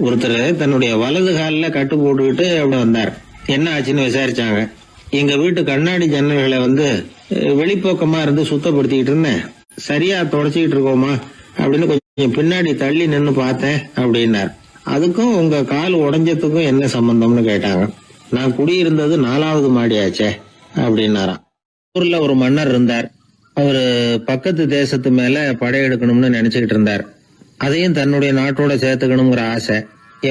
ஒருத்தர் தன்னுடைய வலது காலில் கட்டு போட்டுக்கிட்டு அப்படி வந்தார். என்ன ஆச்சுன்னு விசாரிச்சாங்க. எங்க வீட்டு கண்ணாடி ஜன்னல்களை வெளிப்பக்கமா இருந்து சுத்தப்படுத்திக்கிட்டு இருந்தேன், சரியா தொடச்சிக்கிட்டு இருக்கோமா அப்படின்னு கொஞ்சம் பின்னாடி தள்ளி நின்று பார்த்தேன் அப்படின்னார். அதுக்கும் உங்க கால் உடைஞ்சதுக்கும் என்ன சம்பந்தம்னு கேட்டாங்க. நான் குடியிருந்தது 4வது மாடியாச்சே அப்படின்னாராம். ஊர்ல ஒரு மன்னர் இருந்தார். அவரு பக்கத்து தேசத்து மேல படையெடுக்கணும்னு நினைச்சுக்கிட்டு இருந்தார். அதையும் தன்னுடைய நாட்டோட சேர்த்துக்கணுங்கிற ஆசை.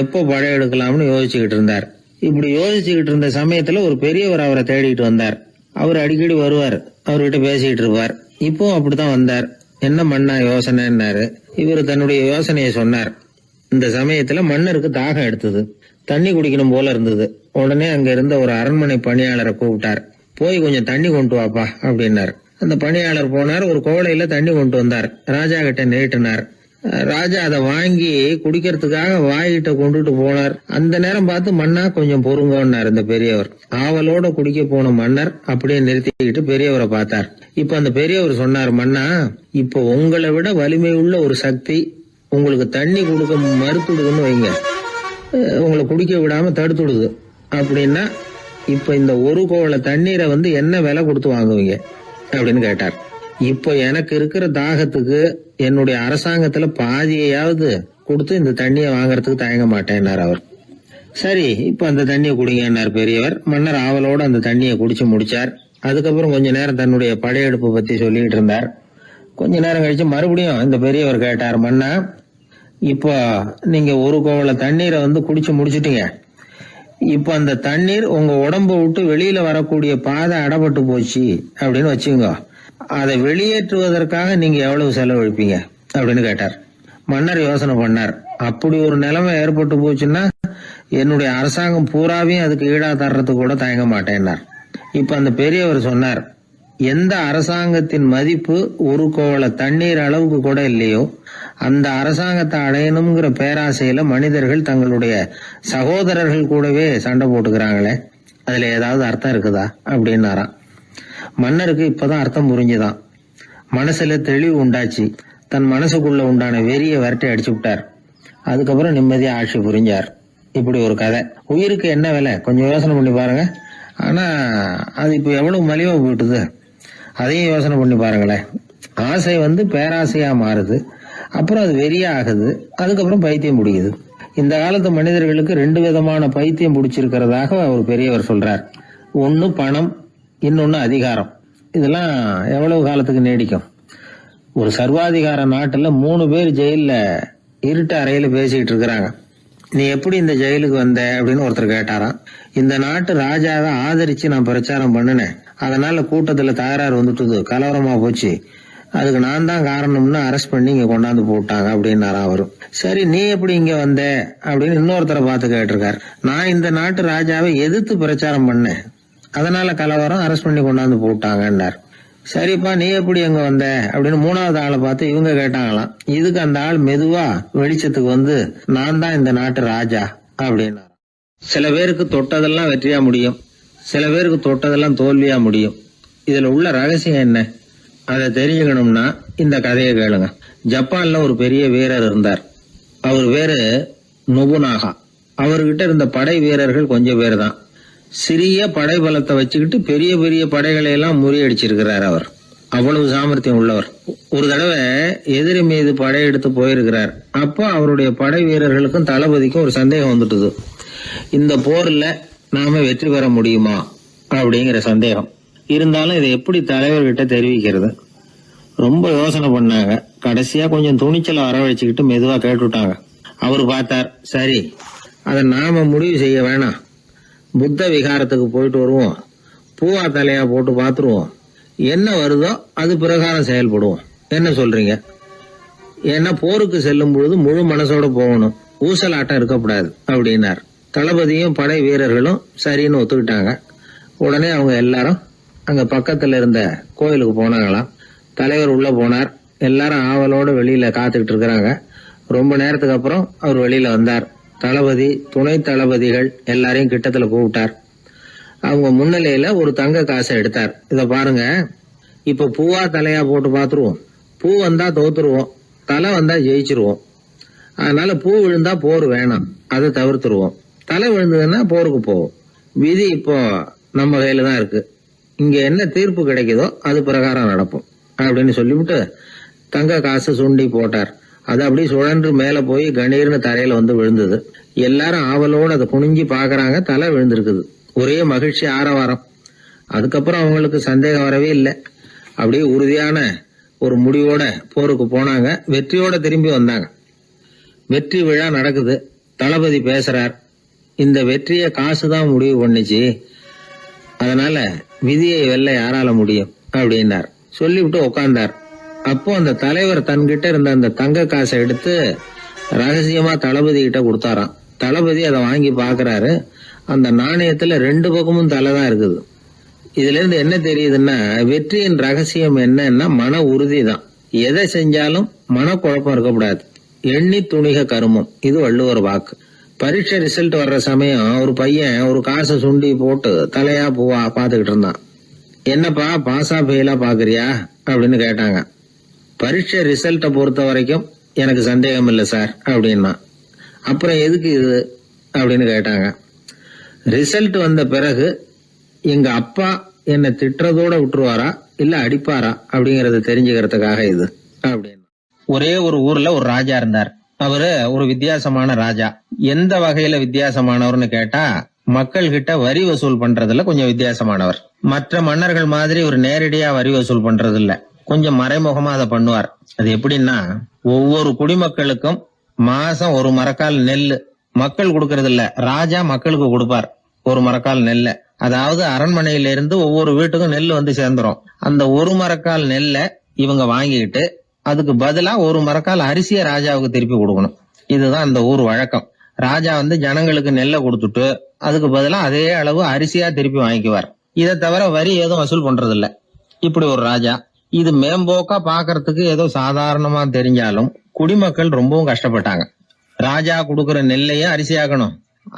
எப்போ படையெடுக்கலாம்னு யோசிச்சுக்கிட்டு இருந்தார். இப்படி யோசிச்சுக்கிட்டு இருந்த சமயத்துல ஒரு பெரியவர் அவரை தேடிட்டு வந்தார். அவர் அடிக்கடி வருவார், அவர்கிட்ட பேசிக்கிட்டு இருப்பார். இப்போ அப்படித்தான் வந்தார். என்ன மன்னா யோசனைன்னாரு. இவர் தன்னுடைய யோசனையை சொன்னார். இந்த சமயத்துல மன்னருக்கு தாகம் எடுத்தது, தண்ணி குடிக்கணும் போல இருந்தது. உடனே அங்க இருந்த ஒரு அரண்மனை பணியாளரை கூப்பிட்டார். போய் கொஞ்சம் தண்ணி கொண்டு வாப்பா அப்படின்னார். அந்த பணியாளர் போனார். ஒரு கோடையில தண்ணி கொண்டு வந்தார். ராஜா கிட்ட நீட்டினார். ராஜா அதை வாங்கி குடிக்கிறதுக்காக வாய்கிட்ட கொண்டுட்டு போனார். அந்த நேரம் பார்த்து, மன்னா கொஞ்சம் பொறுங்கன்னார் இந்த பெரியவர். ஆவலோட குடிக்க போன மன்னர் அப்படியே நிறுத்திக்கிட்டு பெரியவரை பார்த்தார். இப்ப அந்த பெரியவர் சொன்னார், மன்னா இப்போ உங்களை விட வலிமை உள்ள ஒரு சக்தி உங்களுக்கு தண்ணி கொடுக்க மறுத்துடுதுன்னு வைங்க, உங்களை குடிக்க விடாம தடுத்துடுது அப்படின்னா, இப்ப இந்த ஒரு கோவள தண்ணீரை என்ன விலை கொடுத்து வாங்குவீங்க அப்படின்னு கேட்டார். இப்போ எனக்கு இருக்கிற தாகத்துக்கு என்னுடைய அரசாங்கத்துல பாதியையாவது கொடுத்து இந்த தண்ணியை வாங்கறதுக்கு தயங்க மாட்டேன்னார் அவர். சரி இப்ப அந்த தண்ணியை குடிங்கன்னார் பெரியவர். மன்னர் ஆவலோட அந்த தண்ணியை குடிச்சு முடிச்சார். அதுக்கப்புறம் கொஞ்ச நேரம் தன்னுடைய படையெடுப்பு பத்தி சொல்லிட்டு இருந்தார். கொஞ்ச நேரம் கழிச்சு மறுபடியும் இந்த பெரியவர் கேட்டார், மன்னா இப்போ நீங்க ஒரு கோவள தண்ணீரை குடிச்சு முடிச்சிட்டீங்க. இப்ப அந்த தண்ணீர் உங்க உடம்ப விட்டு வெளியில வரக்கூடிய பாதை அடப்பட்டு போச்சு அப்படின்னு வச்சுங்க, அதை வெளியேற்றுவதற்காக நீங்க எவ்வளவு செலவழிப்பீங்க அப்படின்னு கேட்டார். மன்னர் யோசனை பண்ணார். அப்படி ஒரு நிலைமை ஏற்பட்டு போச்சுன்னா என்னுடைய அரசாங்கம் பூராவையும் அதுக்கு ஈடா தர்றதுக்கு கூட தயங்க மாட்டேன்னார். இப்ப அந்த பெரியவர் சொன்னார், எந்த அரசாங்கத்தின் மதிப்பு ஒரு கோவள தண்ணீர் அளவுக்கு கூட இல்லையோ அந்த அரசாங்கத்தை அடையணுங்கிற பேராசையில மனிதர்கள் தங்களுடைய சகோதரர்கள் கூடவே சண்டை போட்டுக்கிறாங்களே, அதுல ஏதாவது அர்த்தம் இருக்குதா அப்படின்னாராம். மன்னருக்கு இப்பதான் அர்த்தம் புரிஞ்சுதான். மனசுல தெளிவு உண்டாச்சு. தன் மனசுக்குள்ள உண்டான வெறிய விரட்டி அடிச்சு விட்டார். அதுக்கப்புறம் நிம்மதியா ஆட்சி புரிஞ்சார். இப்படி ஒரு கதை. உயிருக்கு என்ன விலை கொஞ்சம் யோசனை பண்ணி பாருங்க. ஆனா அது இப்ப எவ்வளவு மலிவா போயிட்டுது, அதையும் யோசனை பண்ணி பாருங்களேன். ஆசை பேராசையா மாறுது, அப்புறம் அது வெறியா ஆகுது, அதுக்கப்புறம் பைத்தியம் பிடிக்குது. இந்த காலத்து மனிதர்களுக்கு 2 விதமான பைத்தியம் பிடிச்சிருக்கிறதாக ஒரு பெரியவர் சொல்றார். ஒன்னு பணம், இன்னொன்னு அதிகாரம். இதெல்லாம் எவ்வளவு காலத்துக்கு நீடிக்கும்? ஒரு சர்வாதிகார நாட்டுல 3 பேர் ஜெயில இருட்டு அறையில பேசிட்டு இருக்கிறாங்க. நீ எப்படி இந்த ஜெயிலுக்கு வந்த அப்படின்னு ஒருத்தர் கேட்டாராம். இந்த நாட்டு ராஜாவை ஆதரிச்சு நான் பிரச்சாரம் பண்ணினேன், அதனால கூட்டத்துல தகராறு வந்துட்டுது, கலவரமா போச்சு, அதுக்கு நான் தான் காரணம்னு அரெஸ்ட் பண்ணி இங்க கொண்டாந்து போட்டாங்க அப்படின்னாராம் அவரு. சரி நீ எப்படி இங்க வந்த அப்படின்னு இன்னொருத்தரை பார்த்து கேட்டிருக்காரு. நான் இந்த நாட்டு ராஜாவை எதிர்த்து பிரச்சாரம் பண்ணேன், அதனால கலவரம், அரெஸ்ட் பண்ணி கொண்டாந்து போட்டாங்கன்னார். சரிப்பா நீ எப்படி எங்க வந்த அப்படின்னு 3வது ஆளை பார்த்து இவங்க கேட்டாங்களாம். இதுக்கு அந்த ஆள் மெதுவா வெளிச்சத்துக்கு நான் தான் இந்த நாட்டு ராஜா அப்படின்னா. சில பேருக்கு தொட்டதெல்லாம் வெற்றியா முடியும், சில பேருக்கு தொட்டதெல்லாம் தோல்வியா முடியும். இதுல உள்ள ரகசியம் என்ன? அதை தெரிஞ்சுக்கணும்னா இந்த கதையை கேளுங்க. ஜப்பான்ல ஒரு பெரிய வீரர் இருந்தார். அவர் பேரு நொபுனாகா. அவர்கிட்ட இருந்த படை வீரர்கள் கொஞ்சம் பேர் தான். சிறிய படை பலத்தை வச்சுக்கிட்டு பெரிய பெரிய படைகளை எல்லாம் முறியடிச்சிருக்கிறார். அவர் அவ்வளவு சாமர்த்தியம் உள்ளவர். ஒரு தடவை எதிரி மீது படையெடுத்து போயிருக்கிறார். அப்போ அவருடைய படை வீரர்களுக்கும் தளபதிக்கும் ஒரு சந்தேகம் வந்துட்டுது. இந்த போர்ல நாம வெற்றி பெற முடியுமா அப்படிங்கிற சந்தேகம் இருந்தாலும் இதை எப்படி தலைவர்கிட்ட தெரிவிக்கிறது? ரொம்ப யோசனை பண்ணாங்க. கடைசியா கொஞ்சம் துணிச்சலை வரவழைச்சுக்கிட்டு மெதுவா கேட்டுட்டாங்க. அவர் பார்த்தார், சரி அதை நாம முடிவு செய்ய வேணாம், புத்த விகாரத்துக்கு போயிட்டு வருவோம், பூவா தலையா போட்டு பாத்துருவோம், என்ன வருதோ அது பிரகாரம் செயல்படுவோம், என்ன சொல்றீங்க? ஏன்னா போருக்கு செல்லும் பொழுது முழு மனசோட போகணும், ஊசலாட்டம் இருக்கக்கூடாது அப்படின்னார். தளபதியும் படை வீரர்களும் சரின்னு ஒத்துக்கிட்டாங்க. உடனே அவங்க எல்லாரும் அங்க பக்கத்துல இருந்த கோயிலுக்கு போனாங்களாம். தலைவர் உள்ள போனார். எல்லாரும் ஆவலோட வெளியில காத்துக்கிட்டு இருக்கிறாங்க. ரொம்ப நேரத்துக்கு அப்புறம் அவர் வெளியில வந்தார். தளபதி, துணை தளபதிகள் எல்லாரையும் கிட்டத்துல கூப்பிட்டார். அவங்க முன்னிலையில ஒரு தங்க காசை எடுத்தார். இத பாருங்க, இப்ப பூவா தலையா போட்டு பாத்துருவோம். பூ வந்தா தோத்துருவோம், தலை வந்தா ஜெயிச்சிருவோம். அதனால பூ விழுந்தா போர் வேணாம், அதை தவிர்த்துருவோம். தலை விழுந்ததுன்னா போருக்கு போவோம். விதி இப்போ நம்ம கையில தான் இருக்கு. இங்க என்ன தீர்ப்பு கிடைக்குதோ அது பிரகாரம் நடப்போம் அப்படின்னு சொல்லிவிட்டு தங்க காசு சுண்டி போட்டார். அது அப்படி சுழன்று மேல போய் கணீர்னு தரையில வந்து விழுந்தது. எல்லாரும் ஆவலோடு அதை குனிஞ்சி பாக்குறாங்க. தலை விழுந்திருக்குது. ஒரே மகிழ்ச்சி, ஆரவாரம். அதுக்கப்புறம் அவங்களுக்கு சந்தேகம் வரவே இல்லை. அப்படியே உறுதியான ஒரு முடிவோட போருக்கு போனாங்க. வெற்றியோட திரும்பி வந்தாங்க. வெற்றி விழா நடக்குது. தளபதி பேசுறார். இந்த வெற்றியை காசுதான் முடிவு பண்ணுச்சு, அதனால விதியை வெல்ல யாரால முடியும் அப்படின்னார். சொல்லிவிட்டு உட்கார்ந்தார். அப்போ அந்த தலைவர் தன்கிட்ட இருந்த அந்த தங்க காசை எடுத்து ரகசியமா தளபதி கிட்ட கொடுத்தாராம். தளபதி அதை வாங்கி பாக்குறாரு. அந்த நாணயத்துல 2 பக்கமும் தலை தான் இருக்குது. இதுல இருந்து என்ன தெரியுதுன்னா, வெற்றியின் ரகசியம் என்னன்னா மன உறுதி தான். எதை செஞ்சாலும் மனக்குழப்பம் இருக்கக்கூடாது. எண்ணி துணிக கருமம், இது வள்ளுவர் வாக்கு. பரீட்சை ரிசல்ட் வர்ற சமயம் ஒரு பையன் ஒரு காசை சுண்டி போட்டு தலையா பூவா பாத்துக்கிட்டு இருந்தான். என்னப்பா பாஸா ஃபெயிலா பாக்குறியா அப்படின்னு கேட்டாங்க. பரீட்சை ரிசல்ட்டை பொறுத்த வரைக்கும் எனக்கு சந்தேகம் இல்லை சார் அப்படின்னா. அப்புறம் எதுக்கு இது அப்படின்னு கேட்டாங்க. ரிசல்ட் வந்த பிறகு எங்க அப்பா என்னை திட்டுறதோட விட்டுருவாரா இல்ல அடிப்பாரா அப்படிங்கறத தெரிஞ்சுக்கிறதுக்காக இது அப்படின்னு. ஒரே ஒரு ஊர்ல ஒரு ராஜா இருந்தார். அவரு ஒரு வித்தியாசமான ராஜா. எந்த வகையில வித்தியாசமானவர்னு கேட்டா, மக்கள் கிட்ட வரி வசூல் பண்றதுல கொஞ்சம் வித்தியாசமானவர். மற்ற மன்னர்கள் மாதிரி ஒரு நேரடியா வரி வசூல் பண்றது இல்ல, கொஞ்சம் மறைமுகமா அதை பண்ணுவார். அது எப்படின்னா, ஒவ்வொரு குடிமக்களுக்கும் மாசம் ஒரு மரக்கால் நெல்லு மக்கள் கொடுக்கறது இல்ல, ராஜா மக்களுக்கு கொடுப்பார் ஒரு மரக்கால் நெல்ல. அதாவது அரண்மனையில இருந்து ஒவ்வொரு வீட்டுக்கும் நெல் வந்து சேர்ந்துரும். அந்த ஒரு மரக்கால் நெல்ல இவங்க வாங்கிக்கிட்டு அதுக்கு பதிலா ஒரு மரக்கால் அரிசியை ராஜாவுக்கு திருப்பி கொடுக்கணும். இதுதான் அந்த ஊர் வழக்கம். ராஜா வந்து ஜனங்களுக்கு நெல்லை கொடுத்துட்டு அதுக்கு பதிலா அதே அளவு அரிசியா திருப்பி வாங்கிக்குவார். இதை தவிர வரி எதுவும் வசூல் பண்றது இல்ல. இப்படி ஒரு ராஜா. இது மேம்போக்கா பாக்குறதுக்கு ஏதோ சாதாரணமா தெரிஞ்சாலும் குடிமக்கள் ரொம்பவும் கஷ்டப்பட்டாங்க. ராஜா கொடுக்கற நெல்லையே அரிசியாக்கணும்,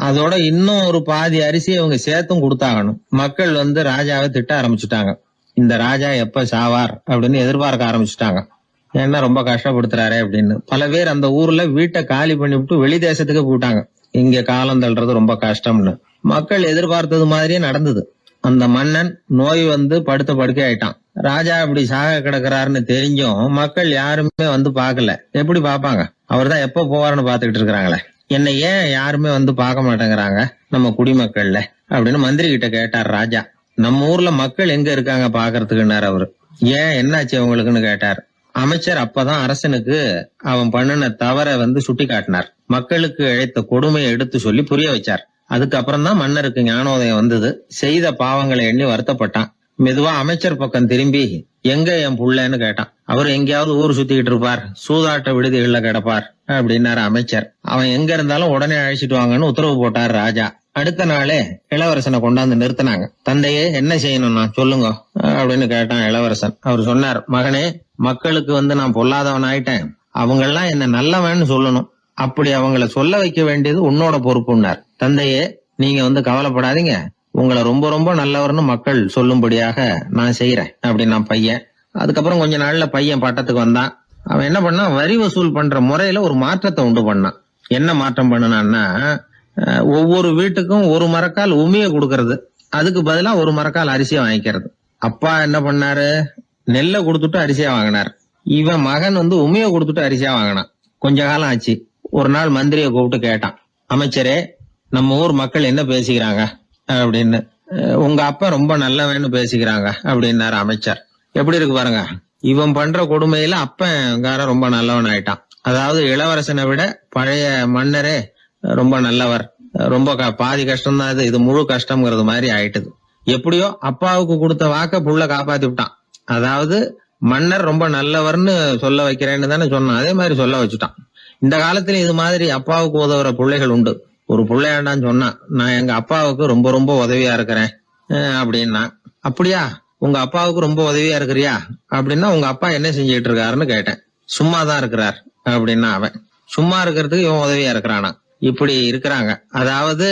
அதோட இன்னும் ஒரு பாதி அரிசியை இவங்க சேர்த்தும் கொடுத்தாகணும். மக்கள் வந்து ராஜாவை திட்ட ஆரம்பிச்சுட்டாங்க. இந்த ராஜா எப்ப சாவார் அப்படின்னு எதிர்பார்க்க ஆரம்பிச்சுட்டாங்க. ஏன்னா ரொம்ப கஷ்டப்படுத்துறாரு அப்படின்னு. பல பேர் அந்த ஊர்ல வீட்டை காலி பண்ணிவிட்டு வெளி தேசத்துக்கு போயிட்டாங்க. இங்க காலம் தள்ளுறது ரொம்ப கஷ்டம்னு. மக்கள் எதிர்பார்த்தது மாதிரியே நடந்தது. அந்த மன்னன் நோய் வந்து படுத்த படுக்கை ஆயிட்டான். ராஜா இப்படி சாக கிடக்குறாருன்னு தெரிஞ்சும் மக்கள் யாருமே வந்து பாக்கல. எப்படி பாப்பாங்க? அவர் தான் எப்ப போவாருன்னு பாத்துக்கிட்டு இருக்கிறாங்களே. என்ன ஏன் யாருமே வந்து பார்க்க மாட்டேங்கிறாங்க நம்ம குடிமக்கள்ல அப்படின்னு மந்திரி கிட்ட கேட்டார் ராஜா. நம்ம ஊர்ல மக்கள் எங்க இருக்காங்க பாக்குறதுக்குன்னாரு அவரு. ஏன் என்னாச்சு அவங்களுக்குன்னு கேட்டார். அமைச்சர் அப்பதான் அரசனுக்கு அவன் பண்ணின தவற வந்து சுட்டி காட்டினார். மக்களுக்கு இழைத்த கொடுமையை எடுத்து சொல்லி புரிய வச்சார். அதுக்கப்புறம் தான் மன்னருக்கு ஞானோதயம் வந்தது. செய்த பாவங்களை எண்ணி வருத்தப்பட்டான். மெதுவா அமைச்சர் பக்கம் திரும்பி, எங்க என் புள்ளன்னு கேட்டான். அவர் எங்கேயாவது ஊர் சுத்திக்கிட்டு இருப்பார், சூதாட்ட விடுதிகள்ல கிடப்பார் அப்படின்னாரு அமைச்சர். அவன் எங்க இருந்தாலும் உடனே அழைச்சிட்டு வாங்கன்னு உத்தரவு போட்டார் ராஜா. அடுத்த நாளே இளவரசனை கொண்டாந்து நிறுத்தினாங்க. தந்தையே என்ன செய்யணும்னா சொல்லுங்க அப்படின்னு கேட்டான் இளவரசன். அவர் சொன்னார், மகனே, மக்களுக்கு வந்து நான் பொல்லாதவன் ஆயிட்டேன், அவங்கெல்லாம் என்ன நல்லவன்னு சொல்லணும். அப்படி அவங்கள சொல்ல வைக்க வேண்டியது உன்னோட பொறுப்புன்னார். தந்தையே, நீங்க வந்து கவலைப்படாதீங்க, உங்களை ரொம்ப ரொம்ப நல்லவர்னு மக்கள் சொல்லும்படியாக நான் செய்யறேன் அப்படின்னா பையன். அதுக்கப்புறம் கொஞ்ச நாள்ல பையன் பட்டத்துக்கு வந்தான். அவன் என்ன பண்ணான், வரி வசூல் பண்ற முறையில ஒரு மாற்றத்தை உண்டு பண்ணான். என்ன மாற்றம் பண்ணனான்னா, ஒவ்வொரு வீட்டுக்கும் ஒரு மரக்கால் உமிய கொடுக்கறது, அதுக்கு பதிலா ஒரு மரக்கால் அரிசியை வாங்கிக்கிறது. அப்பா என்ன பண்ணாரு, நெல்லை கொடுத்துட்டு அரிசியா வாங்கினார். இவன் மகன் உமிய கொடுத்துட்டு அரிசியா வாங்கினான். கொஞ்ச காலம் ஆச்சு. ஒரு நாள் மந்திரியை கூப்பிட்டு கேட்டான், அமைச்சரே, நம்ம ஊர் மக்கள் என்ன பேசிக்கிறாங்க அப்படின்னு. உங்க அப்பா ரொம்ப நல்லவன்னு பேசிக்கிறாங்க அப்படின்னாரு அமைச்சர். எப்படி இருக்கு பாருங்க, இவன் பண்ற கொடுமையில அப்பங்கார ரொம்ப நல்லவன் ஆயிட்டான். அதாவது இளவரசனை விட பழைய மன்னரே ரொம்ப நல்லவர், ரொம்ப பாதி கஷ்டம் தான் இது முழு கஷ்டம்ங்கிறது மாதிரி ஆயிட்டுது. எப்படியோ அப்பாவுக்கு கொடுத்த வாக்க புள்ள காப்பாத்தி விட்டான். அதாவது மன்னர் ரொம்ப நல்லவர்னு சொல்ல வைக்கிறேன்னு தானே சொன்னான், அதே மாதிரி சொல்ல வச்சுட்டான். இந்த காலத்துல இது மாதிரி அப்பாவுக்கு உதவுற பிள்ளைகள் உண்டு. ஒரு பிள்ளையாண்டான்னு சொன்னான், நான் எங்க அப்பாவுக்கு ரொம்ப ரொம்ப உதவியா இருக்கிறேன் அப்படின்னா. அப்படியா, உங்க அப்பாவுக்கு ரொம்ப உதவியா இருக்கிறியா அப்படின்னா, உங்க அப்பா என்ன செஞ்சுட்டு இருக்காருன்னு கேட்டேன். சும்மாதான் இருக்கிறார் அப்படின்னா அவன். சும்மா இருக்கிறதுக்கு இவன் உதவியா இருக்கிறானா? இப்படி இருக்கிறாங்க. அதாவது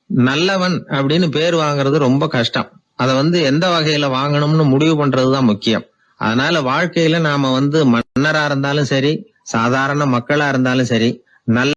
நல்லவன் அப்படின்னு பேர் வாங்குறது ரொம்ப கஷ்டம். அத எந்த வகையில வாங்கணும்னு முடிவு பண்றதுதான் முக்கியம். அதனால வாழ்க்கையில நாம மன்னரா இருந்தாலும் சரி, சாதாரண மக்களா இருந்தாலும் சரி, நல்ல